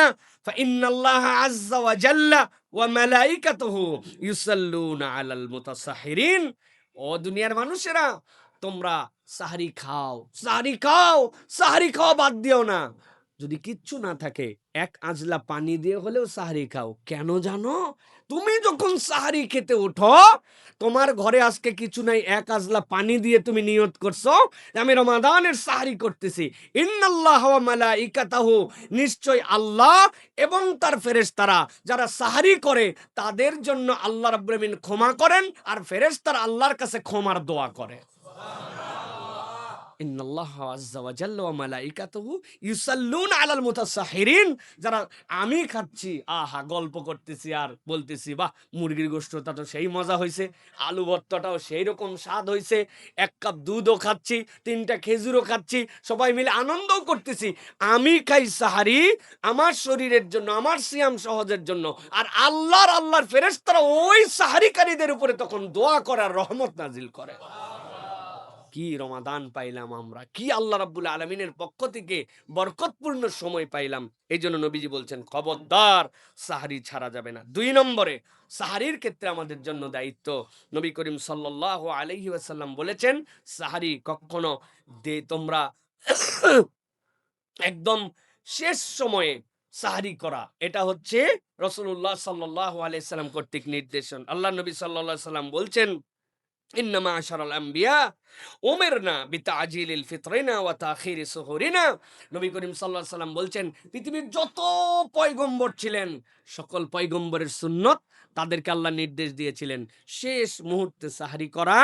ফাইন্নাল্লাহা আযজা ওয়া জাল্লা ওয়া মালাইকাতুহু ইউসাল্লুনা আলাল মুতাসাহহিরিন। ও দুনিয়ার মানুষেরা, তোমরা সাহরি খাও, সাহরি খাও, সাহরি খাওয়া বাদ দিও না। যদি কিচ্ছু না থাকে, এক আজলা পানি দিয়ে হলেও সাহরি খাও। কেন জানো? তুমি যখন সাহরি খেতে ওঠো, তোমার ঘরে আজকে কিছু নাই, এক আজলা পানি দিয়ে তুমি নিয়ত করছো আমি রমাদানের সাহরি করতেছি। ইন্নাল্লাহা ওয়া মালাইকাতাহু, নিশ্চয় আল্লাহ এবং তার ফেরেশতারা যারা সাহরি করে তাদের জন্য আল্লাহ রাব্বুল আমিন ক্ষমা করেন, আর ফেরেশতারা আল্লাহর কাছে ক্ষমার দোয়া করে। ইন্নাল্লাহ আযজা ওয়া জাল্লা ওয়া মালাইকাতুহু ইউসাল্লুনা আলাল মুতাসাহহিরিন। যারা আমি খাচ্ছি, আহা গল্প করতেছি আর বলতেছি বাহ মুরগির গোশতটা তো সেই মজা হইছে, আলু ভর্তাটাও সেই রকম স্বাদ হইছে, ১ কাপ দুধও খাচ্ছি, ৩টা খেজুরও খাচ্ছি, সবাই মিলে আনন্দও করতেছি। আমি খাই সাহারি আমার শরীরের জন্য, আমার সিয়াম সহজের জন্য। আর আল্লাহর ফেরেশতারা ওই সাহারিকারীদের উপরে তখন দোয়া করে আর রহমত নাজিল করে। কি রমাদান পাইলাম আমরা, কি আল্লাহ রাব্বুল আলামিনের পক্ষ থেকে বরকতপূর্ণ সময় পাইলাম। এই জন্য নবীজি বলছেন খবরদার সাহারি ছাড়া যাবে না। ২ নম্বরে সাহারির ক্ষেত্রে আমাদের জন্য দায়িত্ব, নবী করিম সাল্লাল্লাহু আলাইহি ওয়াসাল্লাম বলেছেন সাহারি কখনো তোমরা একদম শেষ সময়ে সাহারি করা, এটা হচ্ছে রাসূলুল্লাহ সাল্লাল্লাহু আলাইহি সাল্লাম কর্তৃক নির্দেশন। আল্লাহ নবী সাল্লাল্লাহু আলাইহি সাল্লাম বলছেন ইন্নামা আশারাল আম্বিয়া উমিরনা বিতাজিলিল ফিতরিনা ওয়া তাখিরি সুহুরিনা। নবী করিম সাল্লাল্লাহু আলাইহি সাল্লাম বলছেন পৃথিবীর যত পয়গম্বর ছিলেন সকল পয়গম্বরের সুন্নত তাদেরকে আল্লাহ নির্দেশ দিয়েছিলেন শেষ মুহূর্তে সাহারি করা,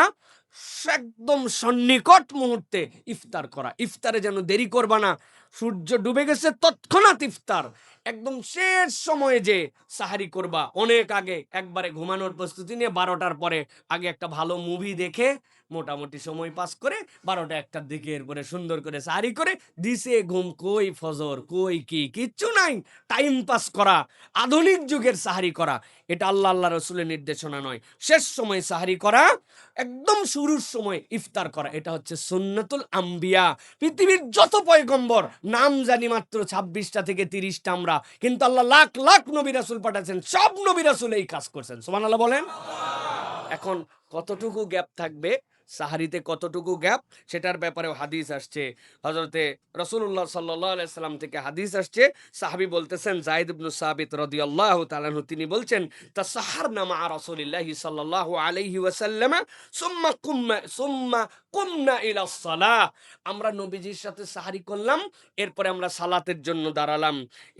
একদম সন্নিকট মুহূর্তে ইফতার করা। ইফতারে যেন দেরি করবা না, সূর্য ডুবে গেছে তৎক্ষণাৎ ইফতার, একদম শেষ সময়ে যে সাহারি করবা অনেক আগে, একবারে ঘুমানোর প্রস্তুতি নিয়ে ১২টার পরে আগে একটা ভালো মুভি দেখে মোটামুটি সময় পাস করে ১২টা ১টার দিকে এরপরে সুন্দর করে সাহারি করে দিছে ঘুম, কই ফজর কই কি কিচ্ছু নাই, টাইম পাস করা, আধুনিক যুগের সাহারি করা, এটা আল্লাহ রসুলের নির্দেশনা নয়। শেষ সময় সাহারি করা, একদম শুরুর সময় ইফতার করা, এটা হচ্ছে সুন্নাতুল আম্বিয়া। পৃথিবীর যত পয়গম্বর নাম জানি মাত্র ২৬টা থেকে ৩০টা আমরা, কিন্তু আল্লাহ লাখ লাখ নবী রাসূল পাঠাচ্ছেন, সব নবী রাসূল এই কাজ করছেন। সুবহানাল্লাহ বলেন। এখন কতটুকু গ্যাপ থাকবে সাহারিতে, কতটুকু গ্যাপ, সেটার ব্যাপারেও হাদিস আসছে। হযরতে রাসূলুল্লাহ সাল্লাল্লাহু আলাইহি সাল্লাম থেকে হাদিস আসছে, সাহাবী বলতেছেন যায়েদ ইবনে সাবিত রাদিয়াল্লাহু তাআলা আনহু, তিনি বলছেন তাসাহারনা মা রাসূলিল্লাহি সাল্লাল্লাহু আলাইহি ওয়াসাল্লাম সুম্মা কুমনা ইলা সালাহ। আমরা নবীজির সাথে সাহারি করলাম, এরপরে আমরা সালাতের জন্য দাঁড়ালাম।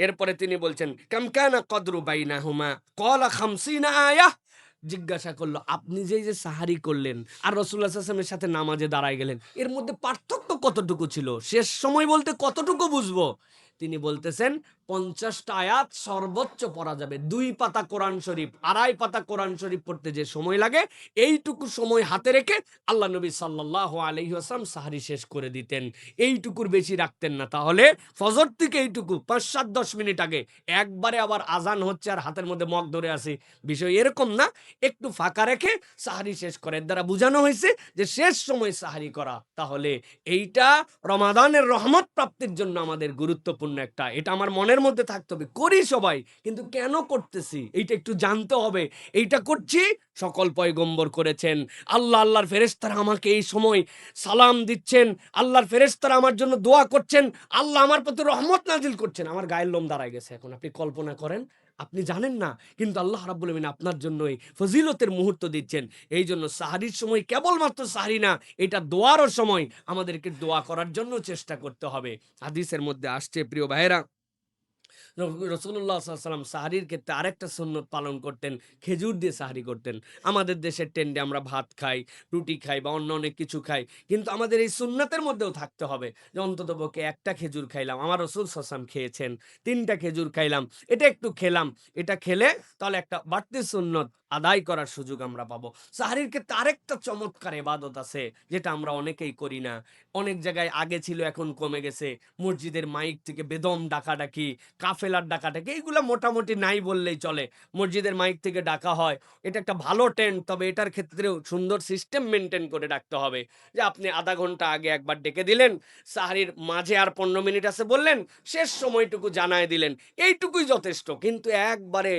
এরপরে তিনি বলছেন কাম কানা কদরু বাইনাহুমা ক্বালা ৫০ আয়াহ। জিজ্ঞাসা করলো আপনি যে সাহারি করলেন আর রাসূলুল্লাহ সাল্লাল্লাহু আলাইহি ওয়াসাল্লামের সাথে নামাজে দাঁড়ায় গেলেন, এর মধ্যে পার্থক্য কতটুকু ছিল? শেষ সময় বলতে কতটুকু বুঝবো? তিনি বলতেছেন ৫০টা আয়াত সর্বোচ্চ পড়া যাবে। ২ পাতা কোরআন শরীফ, ২.৫ পাতা কোরআন শরীফ পড়তে যে সময় লাগে এইটুকু সময় হাতে রেখে আল্লাহ নবী সাল্লাল্লাহু আলাইহি ওয়াসাল্লাম সাহারি শেষ করে দিতেন, এইটুকুর বেশি রাখতেন না। তাহলে ফজর থেকে এইটুকু ৫, ৭, ১০ মিনিট আগে একবারে আবার আজান হচ্ছে আর হাতের মধ্যে মগ ধরে আছে, বিষয় এরকম না। একটু ফাঁকা রেখে সাহারি শেষ করে, এর দ্বারা বোঝানো হয়েছে যে শেষ সময় সাহারি করা। তাহলে এইটা রমাদানের রহমত প্রাপ্তির জন্য আমাদের গুরুত্বপূর্ণ একটা, এটা আমার মনের মধ্যে থাকতে হবে। করি সবাই, কিন্তু কেন করতেছি এইটা একটু জানতে হবে। এইটা করছি সকল পয়গম্বর করেছেন, আল্লাহর ফেরেশতারা আমাকে এই সময় সালাম দিচ্ছেন, আল্লাহর ফেরেশতারা আমার জন্য দোয়া করছেন, আল্লাহ আমার প্রতি রহমত নাজিল করছেন। আমার গায়ের লোম দাঁড়ায় গেছে এখন, আপনি কল্পনা করেন। আপনি জানেন না, কিন্তু আল্লাহ রাব্বুল আমিন আপনার জন্য এই ফজিলতের মুহূর্ত দিচ্ছেন। এই জন্য সাহারির সময় কেবলমাত্র সাহারি না, এটা দোয়ারও সময়, আমাদেরকে দোয়া করার জন্য চেষ্টা করতে হবে। হাদিসের মধ্যে আসছে প্রিয় ভাইয়েরা, রাসূলুল্লাহ সাল্লাল্লাহু আলাইহি ওয়াসাল্লাম সাহারির ক্ষেত্রে আরেকটা সুন্নত পালন করতেন, খেজুর দিয়ে সাহারি করতেন। আমাদের দেশের ট্রেন্ডে আমরা ভাত খাই, রুটি খাই বা অন্য অনেক কিছু খাই, কিন্তু আমাদের এই সুন্নাতের মধ্যেও থাকতে হবে যে অন্ততপক্ষে একটা খেজুর খাইলাম। আমার রাসূল সাল্লাল্লাহু আলাইহি ওয়াসাল্লাম খেয়েছেন, ৩টা খেজুর খাইলাম, এটা একটু খেলাম, এটা খেলে তাহলে একটা বাড়তি সুন্নত আদায় করার সুযোগ আমরা পাবো। সাহারির ক্ষেত্রে আরেকটা চমৎকার ইবাদত আছে যেটা আমরা অনেকেই করি না। অনেক জায়গায় আগে ছিল, এখন কমে গেছে। মসজিদের মাইক থেকে বেদম ডাকাডাকি, কাফেলার ডাকাডাকি, এইগুলা মোটামুটি নাই বললেই চলে। মসজিদের মাইক থেকে ডাকা হয়, এটা একটা ভালো ট্রেন্ড, তবে এটার ক্ষেত্রেও সুন্দর সিস্টেম মেনটেন করে ডাকতে হবে। যে আপনি আধা ঘন্টা আগে একবার ডেকে দিলেন, সাহারির মাঝে আর ১৫ মিনিট আছে বললেন, শেষ সময়টুকু জানায় দিলেন, এইটুকুই যথেষ্ট। কিন্তু একবারে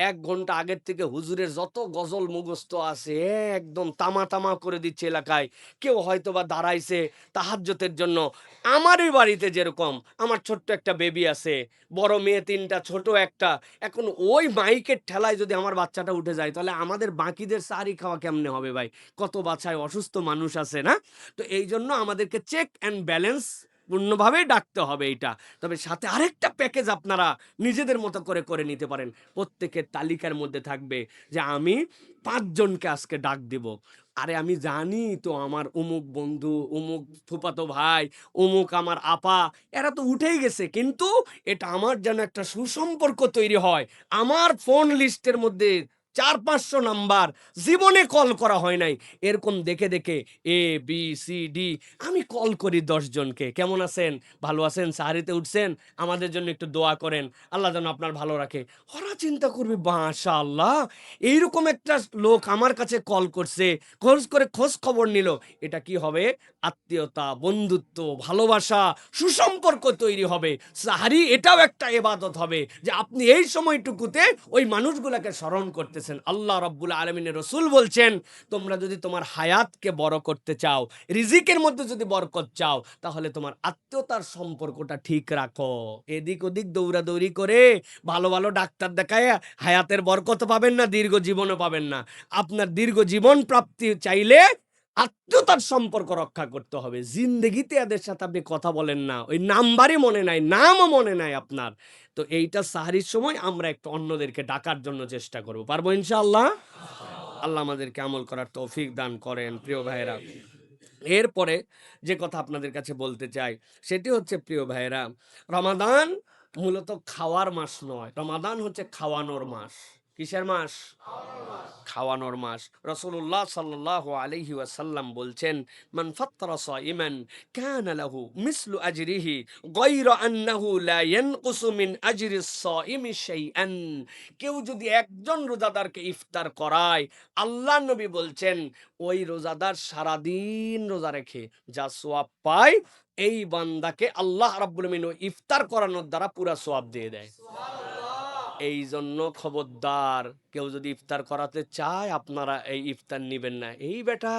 ১ ঘন্টা আগের থেকে হুজুরের যত গজল মুখস্থ আছে একদম তামা তামা করে দিচ্ছে এলাকায়। কেউ হয়তোবা দাঁড়াইছে তাহাজ্জুদের জন্য। আমারই বাড়িতে যেরকম আমার ছোট্ট একটা বেবি আছে, বড় মেয়ে ৩টা, ছোট একটা। এখন ওই মাইকের ঠেলায় যদি আমার বাচ্চাটা উঠে যায়, তাহলে আমাদের বাকিদের সাহারি খাওয়া কেমনে হবে ভাই? কত বাছায় অসুস্থ মানুষ আছে না? তো এই জন্য আমাদেরকে চেক অ্যান্ড ব্যালেন্স পূর্ণভাবেই ডাকতে হবে এইটা। তবে সাথে আরেকটা প্যাকেজ আপনারা নিজেদের মতো করে করে নিতে পারেন। প্রত্যেকের তালিকার মধ্যে থাকবে যে আমি ৫ জনকে আজকে ডাক দিব। আরে আমি জানি তো আমার অমুক বন্ধু, অমুক ফুফাতো ভাই, অমুক আমার আপা, এরা তো উঠেই গেছে। কিন্তু এটা আমার যেন একটা সুসম্পর্ক তৈরি হয়। আমার ফোন লিস্টের মধ্যে ৪-৫০০ নাম্বার, জীবনে কল করা হয় নাই। এরকম দেখে, দেখে এ, বি, সি, ডি আমি কল করি ১০ জনকে। কেমন আছেন? ভালো আছেন? সাহারিতে উঠছেন? আমাদের জন্য একটু দোয়া করেন। আল্লাহ যেন আপনার ভালো রাখে। ওরা চিন্তা করবে, মাশাআল্লাহ! এইরকম একটা লোক আমার কাছে কল করছে, খোঁজ খবর নিল। এটা কি হবে? আত্মীয়তা, বন্ধুত্ব, ভালোবাসা, সুসম্পর্ক তৈরি হবে। সাহারি এটাও একটা ইবাদত হবে যে আপনি এই সময়টুকুতে ওই মানুষগুলাকে স্মরণ করতেছেন। আল্লাহ রাব্বুল আলামিনের রাসূল বলছেন, তোমরা যদি তোমার হায়াতকে বড় করতে চাও, রিজিকের মধ্যে যদি বরকত চাও, তাহলে তোমার আত্মীয়তার সম্পর্কটা ঠিক রাখো। এদিক ওদিক দৌড়াদৌড়ি করে ভালো, ভালো ডাক্তার দেখায়া হায়াতের বরকত পাবেন না, দীর্ঘ জীবনও পাবেন না। আপনার দীর্ঘ জীবন প্রাপ্তি চাইলে আত্মীয়তার সম্পর্ক রক্ষা করতে হবে। জিন্দেগিতে এদের সাথে আপনি কথা বলেন না। ওই নাম্বারই মনে নাই, নামও মনে নাই আপনার। তো এইটা সাহরির সময় আমরা একটু অন্যদেরকে ডাকার জন্য চেষ্টা করব। পারবো ইনশাআল্লাহ? আল্লাহ আমাদেরকে আমল করার তৌফিক দান করেন প্রিয় ভাইয়েরা। এরপরে যে কথা আপনাদের কাছে বলতে চাই সেটি হচ্ছে প্রিয় ভাইয়েরা, রমাদান মূলত খাওয়ার মাস নয়। রমাদান হচ্ছে খাওয়ানোর মাস। কিসের মাস? খাওয়ানোর মাস। রাসূলুল্লাহ সাল্লাল্লাহু আলাইহি ওয়াসাল্লাম বলছেন, মান ফাত্তারা সাইমান কানা লাহু মিসলু আজরিহি গায়রা আন্নাহু লা ইয়ানকুসু মিন আজরিস সাইমি শাইআন। কেউ যদি একজন রোজাদারকে ইফতার করায়, আল্লাহ নবী বলছেন ওই রোজাদার সারাদিন রোজা রেখে যা সওয়াব পায়, এই বান্দাকে আল্লাহ রাব্বুল আমিন ওই ইফতার করানোর দ্বারা পুরা সওয়াব দিয়ে দেয়। এই জন্য খবরদার, কেউ যদি ইফতার করাতে চায় আপনারা এই ইফতার নিবেন না। এই বেটা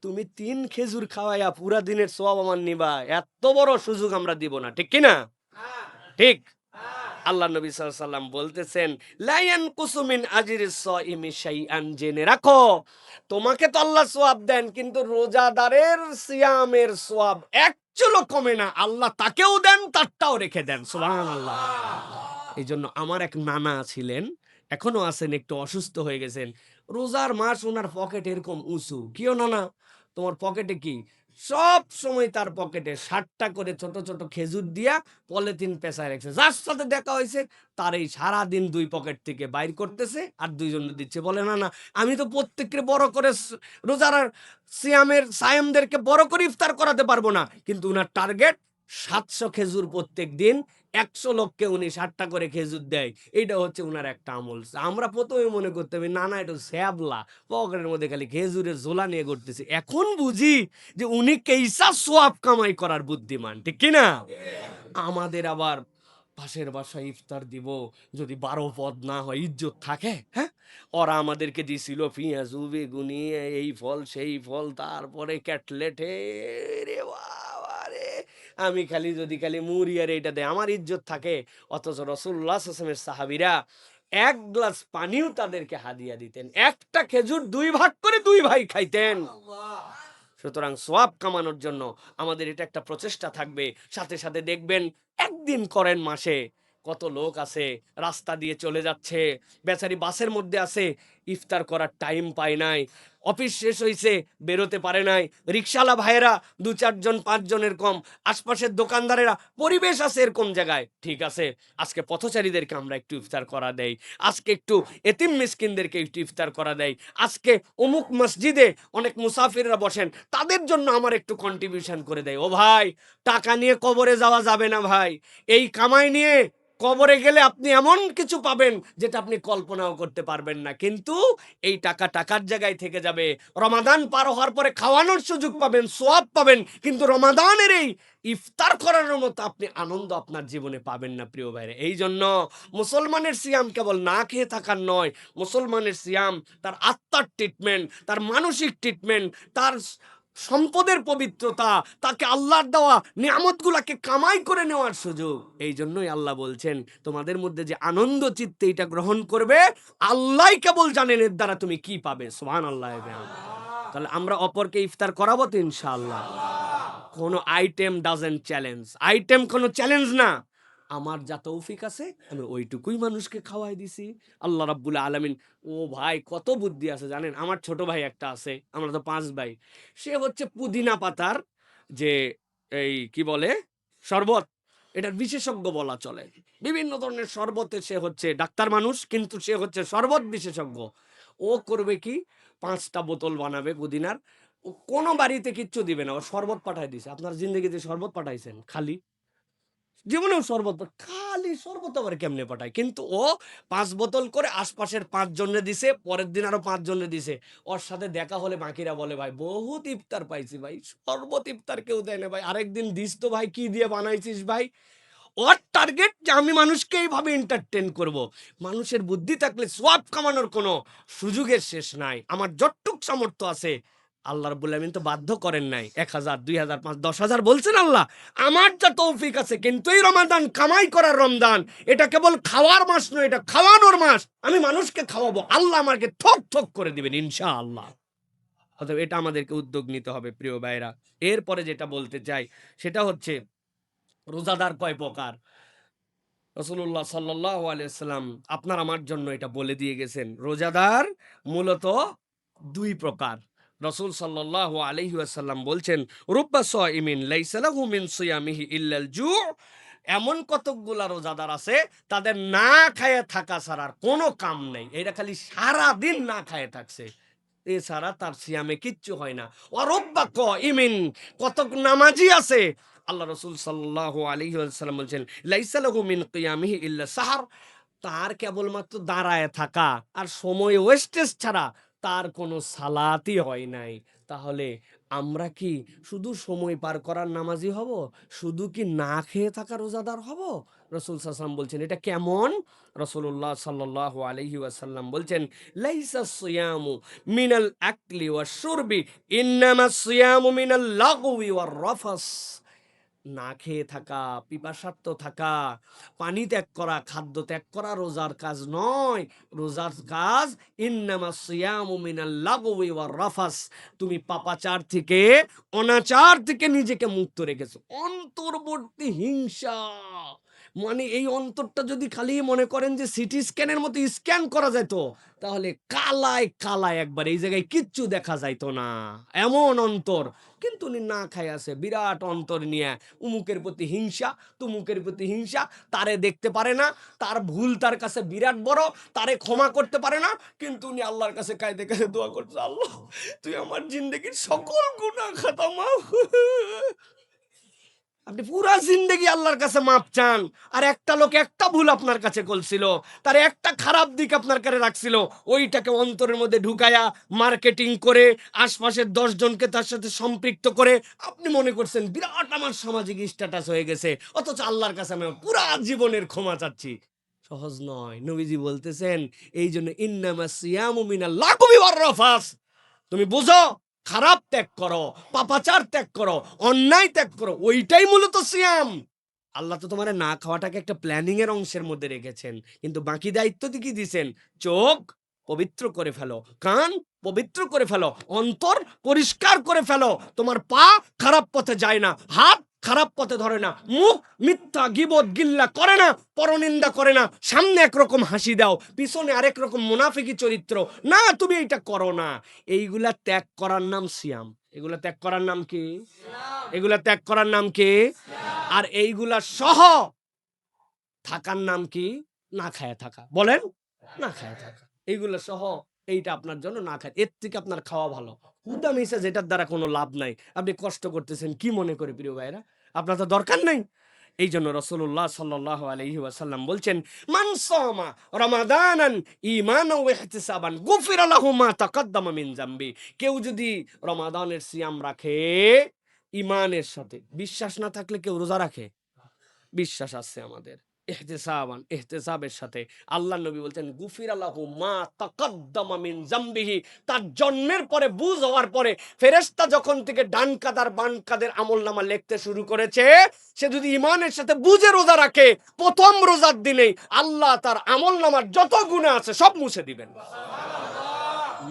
তুমি ৩ খেজুর খাওয়াইয়া পুরা দিনের সওয়াব আমার নিবা, এত বড় সুযোগ আমরা দিব না। ঠিক কি না? ঠিক। আল্লাহ নবী সাল্লাল্লাহু আলাইহি সাল্লাম বলতেছেন, লা ইয়ানকুসু মিন আজরিস সাইমি শাইআন। জেনে রাখো, তোমাকে তো আল্লাহ সওয়াব দেন, কিন্তু রোজাদারের সিয়ামের সওয়াব এক চুলও কমে না। আল্লাহ তাকেও দেন, তারটাও রেখে দেন। সুবহানাল্লাহ। এইজন্য আমার এক নানা ছিলেন, এখনো আছেন, একটু অসুস্থ হয়ে গেছেন। রোজার মাস উনার পকেট এরকম উঁচু। কিও নানা, তোমার পকেটে কি? সব সময় তার পকেটে ৬০টা করে ছোট, ছোট খেজুর দিয়া পলিথিন পেঁচায় রাখছে। যার সাথে দেখা হইছে তার এই সারাদিন ২ পকেট থেকে বাইর করতেছে আর ২ জনকে দিচ্ছে। বলে, না, না, আমি তো প্রত্যেককে বড় করে রোজার আর সায়েমদেরকে বড় করে ইফতার করাতে পারবো না। কিন্তু উনার টার্গেট ৭০০ খেজুর প্রত্যেকদিন, ১০০ লোককে উনি ৬০টা করে খেজুর দেয়। এইটা হচ্ছে উনার একটা আমল। আমরা ১ম এ মনে করতাম না, না, এটা ছ্যাবলা, পকেটের মধ্যে খালি খেজুরের ঝোলা নিয়ে ঘুরতেছে। এখন বুঝি যে উনি কেইসা সোয়াব কামাই করার বুদ্ধিমান। ঠিক কি না? আমাদের আবার পাশের বাসায় ইফতার দিব, যদি ১২ পদ না হয় ইজ্জত থাকে? হ্যাঁ? ওরা আমাদেরকে দিছিল পেঁয়াজু, বেগুনি, এই ফল সেই ফল, তারপরে কাটলেট। রে বাবা রে! আমি খালি মুড়ি আর এইটা দেয় আমার ইজ্জত থাকে। অথচ রাসূলুল্লাহ সাল্লাল্লাহু আলাইহি ওয়াসাল্লামের সাহাবীরা ১ গ্লাস পানিও তাদেরকে হাদিয়া দিতেন। একটা খেজুর ২ ভাগ করে ২ ভাই খাইতেন। সুতরাং সোয়াব কামানোর জন্য আমাদের এটা একটা প্রচেষ্টা থাকবে। সাথে, সাথে দেখবেন একদিন করেন মাসে, কত লোক আছে রাস্তা দিয়ে চলে যাচ্ছে, বেচারি বাসের মধ্যে আছে, ইফতার করার টাইম পায় নাই, অফিস শেষ হইছে, বেরোতে পারে নাই। রিকশাওয়ালা ভাইয়েরা ২-৪ জন ৫ জনের কম, আশপাশের দোকানদারেরা, পরিবেশ আছে এরকম জায়গায়। ঠিক আছে, আজকে পথচারীদেরকে আমরা একটু ইফতার করা দেই, আজকে একটু এতিম মিসকিনদেরকে একটু ইফতার করা দেই, আজকে অমুক মসজিদে অনেক মুসাফিররা বসেন, তাদের জন্য আমার একটু কন্ট্রিবিউশন করে দেয়। ও ভাই, টাকা নিয়ে কবরে যাওয়া যাবে না ভাই। এই কামাই নিয়ে কবরে গেলে আপনি এমন কিছু পাবেন যেটা আপনি কল্পনাও করতে পারবেন না। কিন্তু এই টাকা টাকার জায়গায় থেকে যাবে। রমাদান পার হওয়ার পরে খাওয়ানোর সুযোগ পাবেন, সোয়াব পাবেন, কিন্তু রমাদানের এই ইফতার করানোর মতো আপনি আনন্দ আপনার জীবনে পাবেন না প্রিয় ভাইরা। এই জন্য মুসলমানের সিয়াম কেবল না খেয়ে থাকার নয়, মুসলমানের সিয়াম তার আত্মার ট্রিটমেন্ট, তার মানসিক ট্রিটমেন্ট, তার সম্পদের পবিত্রতা, তাকে আল্লাহর দেওয়া নিয়ামতগুলাকে কামাই করে নেওয়ার সুযোগ। এই জন্যই আল্লাহ বলছেন, তোমাদের মধ্যে যে আনন্দ চিত্তে এটা গ্রহণ করবে, আল্লাহই কেবল জানেন এর দ্বারা তুমি কি পাবে। সুবহানাল্লাহ। তাহলে আমরা অপরকে ইফতার করাবো তো ইনশাআল্লাহ। কোনো আইটেম ডাজেন্ট চ্যালেঞ্জ, আইটেম কোনো চ্যালেঞ্জ না। আমার যা তৌফিক আছে আমি ওইটুকুই মানুষকে খাওয়াই দিছি। আল্লাহ রাব্বুল আলামিন, ও ভাই কত বুদ্ধি আছে জানেন। আমার ছোট ভাই একটা আছে, আমরা তো 5 ভাই। সে হচ্ছে পুদিনা পাতার যে এই কি বলে শরবত, এটার বিশেষজ্ঞ বলা চলে। বিভিন্ন ধরনের শরবতে সে হচ্ছে ডাক্তার মানুষ, কিন্তু সে হচ্ছে শরবত বিশেষজ্ঞ। ও করবে কি, 5টা বোতল বানাবে পুদিনার। ও কোনো বাড়িতে কিচ্ছু দিবে না, ও শরবত পাঠায় দিছে। আপনার জিন্দগিতে শরবত পাঠাইছেন খালি? জীবনেও শরবত খালি শরবত আবার কেমনে পাঠায়? কিন্তু ও 5 বোতল করে আশপাশের 5 জনরে দিছে, পরের দিন আরো 5 জনরে দিছে। ওর সাথে দেখা হলে বাকিরা বলে, ভাই বহুত ইফতার পাইছি ভাই, শরবত ইফতার কেউ দেয় না ভাই, আরেকদিন দিস তো ভাই, কি দিয়ে বানাইছিস ভাই। ওর টার্গেট যে আমি মানুষকে এইভাবে এন্টারটেন করব। মানুষের বুদ্ধি থাকলে সওয়াব কামানোর কোনো সুযোগের শেষ নাই। আমার যতটুক সামর্থ্য আছে, আল্লাহ রাব্বুল আলামিন তো বাধ্য করেন নাই। 1000, 2000, 5, 10,000 বলছেন আল্লাহ। আমার যা তৌফিক আছে, কিন্তু এই রমাদান কামাই করার রমজান, এটা কেবল খাওয়ার মাস নয়, এটা খাওয়ানোর মাস। আমি মানুষকে খাওয়াবো, আল্লাহ আমাকে ঠক ঠক করে দিবেন ইনশাআল্লাহ। অতএব এটা আমাদেরকে উদ্যোগ নিতে হবে প্রিয় ভাইরা। এরপরে যেটা বলতে চাই সেটা হচ্ছে রোজাদার কয় প্রকার। রাসূলুল্লাহ সাল্লাল্লাহু আলাইহি ওয়াসাল্লাম আপনার আমার জন্য এটা বলে দিয়ে গেছেন। রোজাদার মূলত 2 প্রকার। রাসূল সাল্লাল্লাহু আলাইহি ওয়াসাল্লাম বলছেন, রুব্বা সাইমিন লাইসা লাহু মিন সিয়ামিহি ইল্লাল জু'। এমন কতকগুলা রোজাদার আছে তাদের না খায়ে থাকা ছাড়া আর কোনো কাম নেই। এরা খালি সারা দিন না খায়ে থাকছে, এছাড়া তার সিয়ামে কিচ্ছু হয় না। ওয়া রুব্বা কাইমিন, কতক নামাজি আছে, আল্লাহ রাসূল সাল্লাল্লাহু আলাইহি ওয়াসাল্লাম বলছেন, লাইসা লাহু মিন কিয়ামিহি ইল্লা সাহর। তার কেবলমাত্র দাঁড়ায় থাকা আর সময় ওয়েস্টেজ ছাড়া তার কোনো সালাতই হয় নাই। তাহলে আমরা কি শুধু সময় পার করার নামাজি হব? শুধু কি না খেয়ে থাকা রোজাদার হব? রাসূল সাল্লাল্লাহু আলাইহি ওয়াসাল্লাম বলছেন এটা কেমন? রাসূলুল্লাহ সাল্লাল্লাহু আলাইহি ওয়াসাল্লাম বলছেন, লাইসা সিয়ামু মিনাল আকলি ওয়াশ শুরবি, ইন্নামাস সিয়ামু মিনাল লাগওয়ি ওয়ার রাফাস। না খেয়ে থাকা, পিপাসার্ত থাকা, পানি ত্যাগ করা, খাদ্য ত্যাগ করা রোজার কাজ নয়। রোজার কাজ ইন্নামাস সিয়ামু মিনাল লাগওয়ি ওয়ার রাফাস। তুমি পাপাচার থেকে, অনাচার থেকে নিজেকে মুক্ত রেখেছো। অন্তর্বর্তী হিংসা, মানে এই অন্তরটা যদি খালি মনে করেন যে সিটি স্ক্যানের মতো স্ক্যান করা যেত, তাহলে কালায় কালায় একবার এই জায়গায় কিচ্ছু দেখা যাইতো না, এমন অন্তর। কিন্তু উনি না খায় আছে বিরাট অন্তর নিয়ে, উমুকের প্রতি হিংসা, তুমুকের প্রতি হিংসা, তারে দেখতে পারে না, তার ভুল তার কাছে বিরাট বড়, তারে ক্ষমা করতে পারে না। কিন্তু উনি আল্লাহর কাছে কাঁদে কাঁদে দোয়া করছে, আল্লাহ তুই আমার জিন্দেগির সকল গুনাহ খাতা মাফ। আপনি পুরা জিন্দেগি আল্লাহর কাছে মাপ চান, আর একটা লোক একটা ভুল আপনার কাছে করছিল, তার একটা খারাপ দিক আপনার কাছে রাখছিল, ওইটাকে অন্তরের মধ্যে ঢুকায়া মার্কেটিং করে আশপাশের 10 জনকে তার সাথে সম্পৃক্ত করে আপনি মনে করছেন বিরাট আমার সামাজিক স্ট্যাটাস হয়ে গেছে, অথচ আল্লাহর কাছে আমি পুরা জীবনের ক্ষমা চাচ্ছি। সহজ নয়। নবীজি বলতেছেন এই জন্য ইন্নামাস সিয়ামু মিনাল লাগবি ওয়ার রাফাস। তুমি বুঝো, খারাপ ত্যাগ করো, পাপাচার ত্যাগ করো, অন্যায় ত্যাগ করো, ওইটাই মূলত সিয়াম। আল্লাহ তো তোমার না খাওয়াটাকে একটা প্ল্যানিং এর অংশের মধ্যে রেখেছেন, কিন্তু বাকি দায়িত্ব কি দিয়েছেন? চোখ পবিত্র করে ফেলো, কান পবিত্র করে ফেলো, অন্তর পরিষ্কার করে ফেলো। তোমার পা খারাপ পথে যায় না, হাত খারাপ পথে ধরে না, মুখ মিথ্যা গীবত গিল্লা করে না, পরনিন্দা করে না, সামনে একরকম হাসি দাও, পিছনে আরেক রকম মুনাফিকি চরিত্র না, তুমি এটা করো না। এইগুলা ত্যাগ করার নাম সিয়াম। এগুলা ত্যাগ করার নাম কি? এগুলা ত্যাগ করার নাম কি? আর এইগুলা সহ থাকার নাম কি? না খায় থাকা। বলেন, না খায় থাকা। এইগুলা সহ এইটা আপনার জন্য না খায়, এর থেকে আপনার খাওয়া ভালো। হুদা মিশা যেটার দ্বারা কোনো লাভ নাই, আপনি কষ্ট করতেছেন কি মনে করে প্রিয় ভাইরা? আপনার তো দরকার নাই। এই জন্য রাসূলুল্লাহ সাল্লাল্লাহু আলাইহি ওয়াসাল্লাম বলছেন, মান সামা রমাদানান ঈমানান ওয়া ইহতিসাবান গুফিরা লাহু মা তাকাদ্দামা মিন যামবি। কেউ যদি রমাদানের সিয়াম রাখে ঈমানের সাথে, বিশ্বাস না থাকলে কেউ রোজা রাখে? বিশ্বাস আছে আমাদের, ইহতিসাবান ইহতিসাবের সাথে। আল্লাহর নবী বলছেন গুফিরা লাহু মা তাকাদ্দামা মিন যামবিহি। তার জন্মের পরে, বুঝ হওয়ার পরে ফেরেশতা যখন থেকে ডান কাদার বাম কাদের আমলনামা লিখতে শুরু করেছে, সে যদি ঈমানের সাথে বুঝে রোজা রাখে, প্রথম রোজার দিনেই আল্লাহ তার আমলনামার যত গুনাহ আছে সব মুছে দিবেন।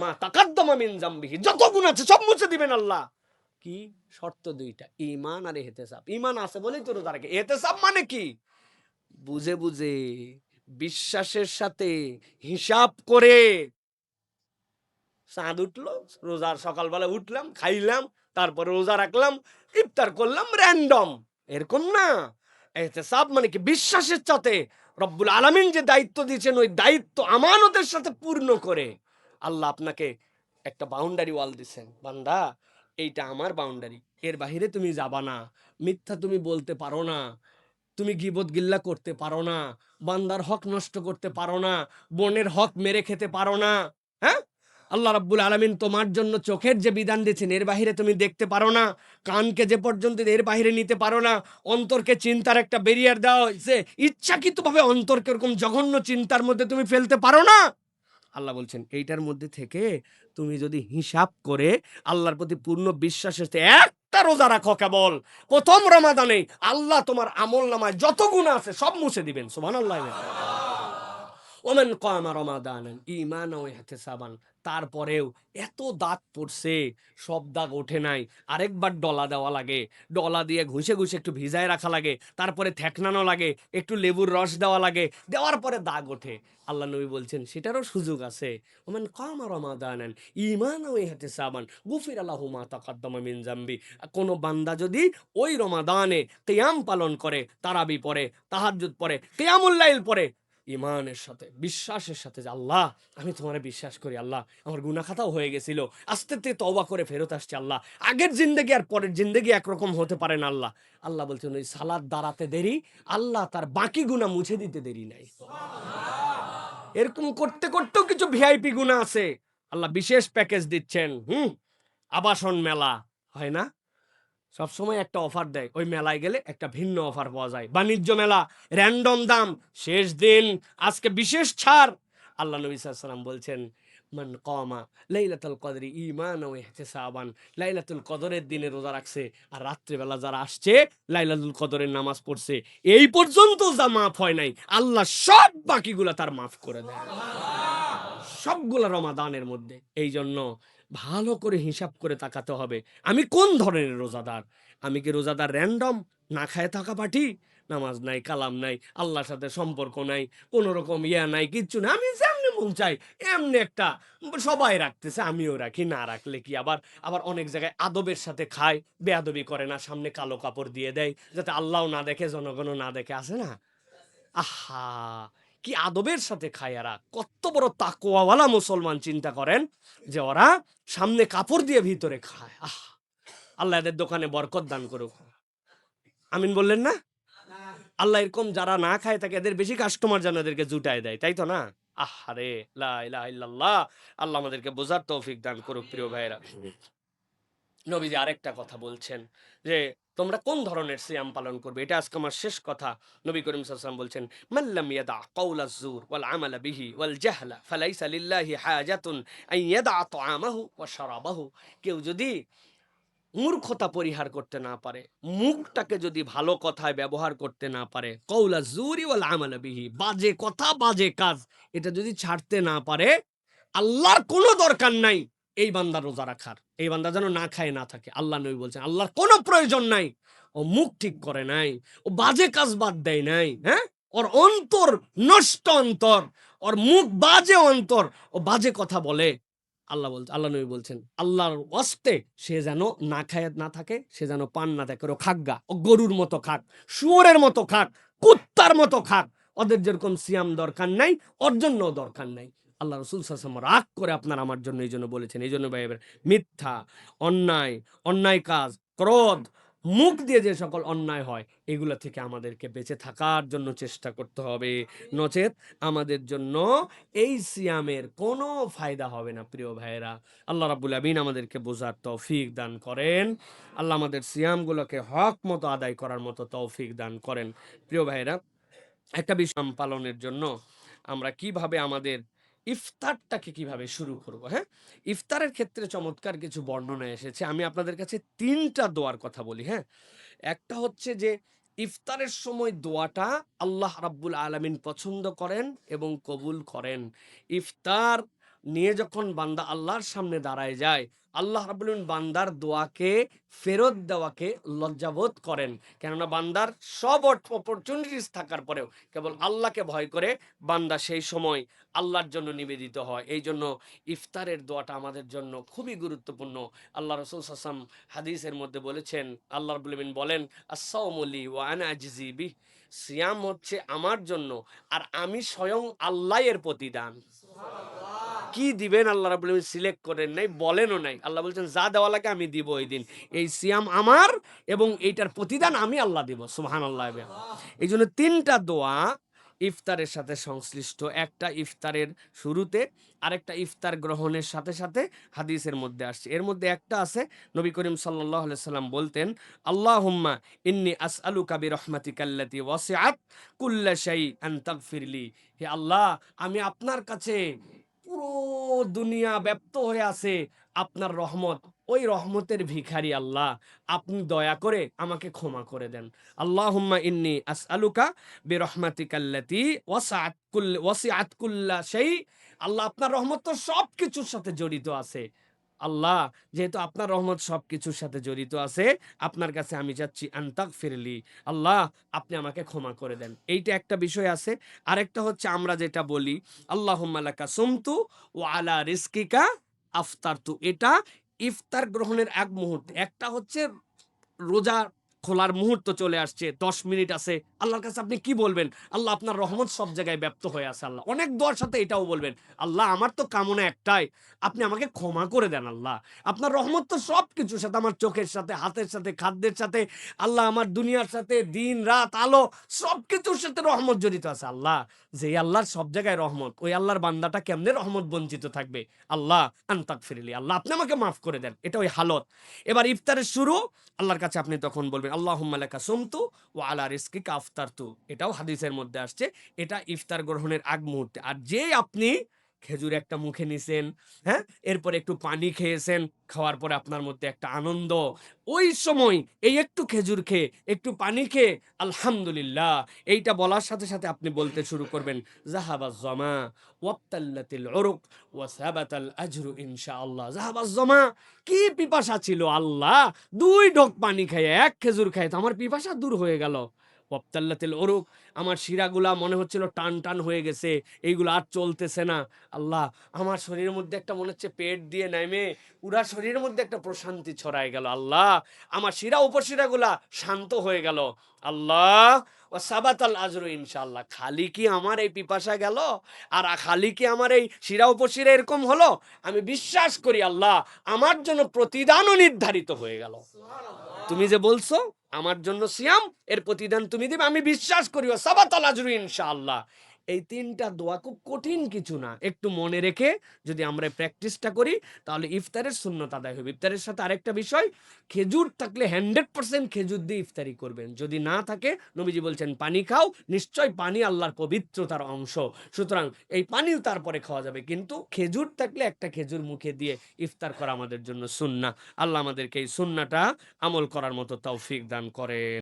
মা তাকাদ্দামা মিন যামবিহি, যত গুনাহ আছে সব মুছে দিবেন আল্লাহ। কি শর্ত দুইটা, ঈমান আর ইহতিসাব। ঈমান আছে বলেই তো রোজা রাখে। ইহতিসাব মানে কি? বুঝে বুঝে বিশ্বাসের সাথে হিসাব করে চাঁদ উঠলো, রোজার সকালবেলা উঠলাম, খাইলাম, তারপরে রোজা রাখলাম, ইফতার করলাম র্যান্ডম, এরকম না। ইহতিসাব মানে কি? বিশ্বাসের সাথে রব্বুল আলামিন যে দায়িত্ব দিয়েছেন ওই দায়িত্ব আমানতের সাথে পূর্ণ করে। আল্লাহ আপনাকে একটা বাউন্ডারি ওয়াল দিছেন, বান্দা এইটা আমার বাউন্ডারি, এর বাহিরে তুমি যাবা না, মিথ্যা তুমি বলতে পারো না, তুমি গীবত গিল্লা করতে পারো না, বান্দার হক নষ্ট করতে পারো না, বোনের হক মেরে খেতে পারো না। হ্যাঁ, আল্লাহ রাব্বুল আলামিন তোমার জন্য চোখের যে বিধান দিয়েছেন এর বাহিরে তুমি দেখতে পারো না, কানকে যে পর্যন্ত এর বাহিরে নিতে পারো না, অন্তরকে চিন্তার একটা ব্যারিয়ার দেওয়া হয়েছে, ইচ্ছাকৃতভাবে অন্তরকে এরকম জঘন্য চিন্তার মধ্যে তুমি ফেলতে পারো না। আল্লাহ বলছেন এইটার মধ্যে থেকে তুমি যদি হিসাব করে আল্লাহর প্রতি পূর্ণ বিশ্বাসের সাথে একটা রোজা রাখো, কেবল প্রথম রমাদানে আল্লাহ তোমার আমল নামায় যত গুনাহ আছে সব মুছে দিবেন। সুবহানাল্লাহ। ওমেন কয়মা রমাদানান ঈমানান ওয়া ইহতিসাবান, তারপরেও এত দাগ পড়ছে, সব দাগ ওঠে নাই, আরেকবার ডলা দেওয়া লাগে, ডলা দিয়ে ঘুষে ঘুষে একটু ভিজায় রাখা লাগে, তারপরে থেকনানো লাগে, একটু লেবুর রস দেওয়া লাগে, দেওয়ার পরে দাগ ওঠে। আল্লাহ নবী বলছেন সেটারও সুযোগ আছে। ওমেন কয়মা রমাদানান ঈমানান ওয়া ইহতিসাবান গুফিরা লাহু মা তাকাদ্দামা মিন যামবি, কোন বান্দা যদি ওই রমাদানে কিয়াম পালন করে, তারাবি পড়ে, তাহাজ্জুদ পড়ে, কিয়ামুল লাইল পড়ে, ইমানের সাথে বিশ্বাসের সাথে যে আল্লাহ আমি তোমারে বিশ্বাস করি, আল্লাহ আমার গুনাহ খাতাও হয়ে গেছিল, আস্তে আস্তে তওবা করে ফেরত আসছে, আল্লাহ আগের জিন্দেগি আর পরের জিন্দেগি একরকম হতে পারে না, আল্লাহ আল্লাহ বলছেন ওই সালাত দাঁড়াতে দেরি, আল্লাহ তার বাকি গুনাহ মুছে দিতে দেরি নাই। এরকম করতে করতেও কিছু ভিআইপি গুনাহ আছে, আল্লাহ বিশেষ প্যাকেজ দিচ্ছেন। আবাসন মেলা হয় না, সবসময় একটা অফার দেয়, ওই মেলায় গেলে একটা ভিন্ন অফার পাওয়া যায়। বাণিজ্য মেলা, র্যান্ডম দাম, শেষ দিন আজকে বিশেষ ছাড়। আল্লাহ নবী সাল্লাল্লাহু আলাইহি ওয়াসাল্লাম বলছেন মান কামা লাইলাতুল কদরি ঈমানান ওয়া ইহতিসাবান, লাইলাতুল কদরের দিনে রোজা রাখছে আর রাত্রিবেলা যারা আসছে লাইলাতুল কদরের নামাজ পড়ছে, এই পর্যন্ত যা মাফ হয় নাই আল্লাহ সব বাকিগুলা তার মাফ করে দেয়, সবগুলা রমাদানের মধ্যে। এই জন্য ভালো করে হিসাব করে তাকাতে হবে আমি কোন ধরনের রোজাদার। আমি কি রোজাদার র্যান্ডম, না খায় থাকা পাঠি, নামাজ নাই, কালাম নাই, আল্লাহর সাথে সম্পর্ক নাই, কোন রকম ইয়া নাই, কিচ্ছু না, আমি যেমনি মন চাই এমনি একটা, সবাই রাখতেছে আমিও রাখি, না রাখলে কি। আবার আবার অনেক জায়গায় আদবের সাথে খায়, বেয়াদবি করে না, সামনে কালো কাপড় দিয়ে দেয় যাতে আল্লাহও না দেখে জনগণও না দেখে, আছে না? আহা, কি আদবের সাথে খায় এরা, কত বড় তাকওয়াওয়ালা মুসলমান, চিন্তা করেন যে ওরা সামনে কাপড় দিয়ে ভিতরে খায়। আল্লাহ এদের দোকানে বরকত দান করুক, আমিন বললেন না? আল্লাহ এরকম যারা না খায় থাকে এদের বেশি কাস্টমার যেন এদেরকে জুটায় দেয়, তাই তো না? আহারে, লা ইলাহা ইল্লাল্লাহ। আল্লাহ আমাদেরকে বোঝার তৌফিক দান করুক। প্রিয় ভাইরা, নবীজি আরেকটা কথা বলছেন যে তোমরা কোন ধরনের সিয়াম পালন করবে, এটা আজকে আমার শেষ কথা। নবী করিম সাল্লাল্লাহু আলাইহি ওয়াসাল্লাম বলছেন মান লাম ইয়াদা কাওলাজ জুর ওয়াল আমালা বিহি ওয়াল জাহলা ফালাইসা লিল্লাহি হাজাতুন আন ইয়াদা তাআমাহু ওয়া শারাবাহু, কেউ যদি মূর্খতা পরিহার করতে না পারে, মুখটাকে যদি ভালো কথায় ব্যবহার করতে না পারে, কাওলাজ জুরি ওয়াল আমালা বিহি, বাজে কথা বাজে কাজ, এটা যদি ছাড়তে না পারে, আল্লাহর কোনো দরকার নাই এই বান্দার রোজা রাখার, এই বান্দা যেন না খায় না থাকে। আল্লাহ নবী বলছেন আল্লাহর কোনো প্রয়োজন নাই, ও মুখ ঠিক করে নাই, ও বাজে কাজ বাদ দেয় নাই, হ্যাঁ, ওর অন্তর নষ্ট অন্তর, ওর মুখ বাজে অন্তর, ও বাজে কথা বলে। আল্লাহ বলছেন, আল্লাহ নবী বলছেন আল্লাহর ওয়াস্তে সে যেন না খায় না থাকে, সে যেন পান না থাকে, ও খাগা, ও গরুর মতো খাক, শুয়োরের মতো খাক, কুত্তার মতো খাক, ওদের যেরকম সিয়াম দরকার নাই ওর জন্য দরকার নাই। আল্লাহ রাসূল সাল্লাল্লাহু আলাইহি ওয়াসাল্লাম রাগ করে আপনার আমার জন্য এই জন্য বলেছেন। এই জন্য ভাই, মিথ্যা, অন্যায়, অন্যায় কাজ, ক্রোধ, মুখ দিয়ে যে সকল অন্যায় হয় এগুলা থেকে আমাদেরকে বেঁচে থাকার জন্য চেষ্টা করতে হবে, নচেত আমাদের জন্য এই সিয়ামের কোনো ফায়দা হবে না। প্রিয় ভাইয়েরা, আল্লাহ রাব্বুল আমিন আমাদেরকে বোঝার তৌফিক দান করেন, আল্লাহ আমাদের সিয়ামগুলোকে হক মতো আদায় করার মতো তৌফিক দান করেন। প্রিয় ভাইয়েরা, একটা বিষয় পালনের জন্য আমরা কিভাবে আমাদের ইফতারটাকে কিভাবে শুরু করব, হ্যাঁ, ইফতারের ক্ষেত্রে চমৎকার কিছু বর্ণনা এসেছে। আমি আপনাদের কাছে ৩টা দোয়ার কথা বলি, হ্যাঁ। একটা হচ্ছে যে ইফতারের সময় দোয়াটা আল্লাহ রাব্বুল আলামিন পছন্দ করেন এবং কবুল করেন। ইফতার নিয়ে যখন বান্দা আল্লাহর সামনে দাঁড়ায় যায় আল্লাহ রাব্বুল আলামিন বান্দার দোয়াকে ফেরত দেওয়াকে লজ্জাবোধ করেন। কেননা বান্দার সব অপরচুনিটিস থাকার পরেও কেবল আল্লাহকে ভয় করে বান্দা সেই সময় আল্লাহর জন্য নিবেদিত হয়। এইজন্য ইফতারের দোয়াটা আমাদের জন্য খুবই গুরুত্বপূর্ণ। আল্লাহ রাসূল সাল্লাল্লাহু আলাইহি ওয়াসাল্লাম হাদিসের মধ্যে বলেছেন, আল্লাহ রাব্বুল আলামিন বলেন, "আস-সাওমু লি ওয়া আনা আজজি বিহ।" সিয়াম হচ্ছে আমার জন্য আর আমি স্বয়ং আল্লাহ এর প্রতিদান। কি দিবেন আল্লাহ রাব্বুল আলামিন সিলেক্ট করেন নাই, বলেনও নাই। আল্লাহ বলছেন যা দেওয়া লাগে আমি দিব ওই দিন। এই সিয়াম আমার এবং এইটার প্রতিদান আমি আল্লাহ দিব। সুবহানাল্লাহ। এইজন্য ৩ টা দোয়া ইফতারের সাথে সংশ্লিষ্ট। একটা ইফতারের শুরুতে, আরেকটা ইফতার গ্রহণের সাথে, সাথে হাদিসের মধ্যে আসছে। এর মধ্যে একটা আছে নবী করিম সাল্লাল্লাহু আলাইহি সাল্লাম বলতেন, "আল্লাহুম্মা ইন্নী আসআলুকা বিরহমাতিকাল্লাতী ওয়াসিআত কুল্লা শাইআন তাগফিরলি।" হে আল্লাহ, আমি আপনার কাছে পুরো দুনিয়া ব্যপ্ত হয়ে আছে আপনার রহমত, ওই রহমতের ভিখারি আল্লাহ, আপনি দয়া করে আমাকে ক্ষমা করে দেন। আল্লাহুম্মা ইন্নী আসআলুকা বিরহমাতিকাল্লাতী ওয়াসিআত কুল্লা শাই। আল্লাহ, আপনার রহমত তো সবকিছুর সাথে জড়িত আছে। আল্লাহ, যেহেতু আপনার রহমত সবকিছুর সাথে জড়িত আছে, আপনার কাছে আমি চাচ্ছি আনতাগফিরলি। আল্লাহ, আপনি আমাকে ক্ষমা করে দেন। এইটা একটা বিষয় আছে। আরেকটা হচ্ছে আমরা যেটা বলি, আল্লাহুম্মা লাকা সুমতু ওয়া আলা রিজকিকা আফতারতু। এটা ইফতার গ্রহণের এক মুহূর্তে। একটা হচ্ছে রোজা খোলার মুহূর্ত চলে আসছে, ১০ মিনিট আছে। আল্লাহর কাছে আপনি কি বলবেন? আল্লাহ, আপনার রহমত সব জায়গায় ব্যপ্ত হয়ে আছে আল্লাহ। অনেক দোয়ার সাথে এটাও বলবেন, আল্লাহ আমার তো কামনা একটাই, আপনি আমাকে ক্ষমা করে দেন আল্লাহ। আপনার রহমত তো সবকিছুর সাথে, আমার চোখের সাথে, হাতের সাথে, খাদ্যের সাথে, আল্লাহ আমার দুনিয়ার সাথে, দিন রাত আলো সবকিছুর সাথে রহমত জড়িত আছে আল্লাহ। যেই আল্লাহর সব জায়গায় রহমত, ওই আল্লাহর বান্দাটা কেমনে রহমত বঞ্চিত থাকবে? আল্লাহ আনতাগফিরলি, আল্লাহ আপনি আমাকে মাফ করে দেন। এটা ওই হালত। এবার ইফতারের শুরু, আল্লাহর কাছে আপনি তখন বলবেন, আল্লাহুম্মা লাকা সুমতু ওয়া আলা রিজকিকা আফতারতু। এটাও হাদিসের মধ্যে আসছে। এটা ইফতার গ্রহণের আগ মুহূর্তে। আর যেই আপনি খেজুর একটা মুখে নিছেন, হ্যাঁ? এরপরে একটু পানি খেয়েছেন, খাওয়ার পরে আপনার মধ্যে একটা আনন্দ। ওই সময় এই একটু খেজুর খেয়ে, একটু পানি খেয়ে আলহামদুলিল্লাহ এইটা বলার সাথে, সাথে আপনি বলতে শুরু করবেন, যাহাবাজ জামা ওয়াবতাল্লাতিল উরুক ওয়া সাবাতাল আজরু ইনশাআল্লাহ। যাহাবাজ জামা, কি পিপাসা ছিল আল্লাহ! ২ ঢোক পানি খাইয়া, ১ খেজুর খাইয়া তো আমার পিপাসা দূর হয়ে গেল। ওয়াবতাল্লাতিল উরুক, আমার শিরাগুলা মনে হচ্ছিল টান, টান হয়ে গেছে। এইগুলো আর চলতেছে না। আল্লাহ, আমার শরীরের মধ্যে একটা মনে হচ্ছে পেট দিয়ে নাইমে পুরা শরীরের মধ্যে একটা প্রশান্তি ছড়ায় গেল। আল্লাহ, আমার শিরা উপশিরাগুলা শান্ত হয়ে গেল। আল্লাহ, ওয়া সাবাতাল আজরু ইনশাআল্লাহ। খালি কি আমার এই পিপাসা গেল? আর খালি কি আমার এই শিরা উপশিরা এরকম হলো? আমি বিশ্বাস করি আল্লাহ, আমার জন্য প্রতিদানও নির্ধারিত হয়ে গেল। তুমি যে বলছো আমার জন্য সিয়াম, এর প্রতিদান তুমি দিবে, আমি বিশ্বাস করি। ওয়া সাবাতাল আজরু ইনশাআল্লাহ। এই ৩ টা দোয়া খুব কঠিন কিছু না। একটু মনে রেখে যদি আমরা এই প্র্যাকটিসটা করি, তাহলে ইফতারের সুন্নত আদায় হবে। ইফতারের সাথে আরেকটা বিষয়, খেজুর থাকলে 100% খেজুর দিয়ে ইফতারি করবেন। যদি না থাকে, নবীজি বলছেন পানি খাও। নিশ্চয় পানি আল্লাহর পবিত্রতার অংশ। সুতরাং এই পানিও তারপরে খাওয়া যাবে। কিন্তু খেজুর থাকলে একটা খেজুর মুখে দিয়ে ইফতার করা আমাদের জন্য সুন্নাহ। আল্লাহ আমাদেরকে এই সুন্নাহটা আমল করার মতো তৌফিক দান করেন।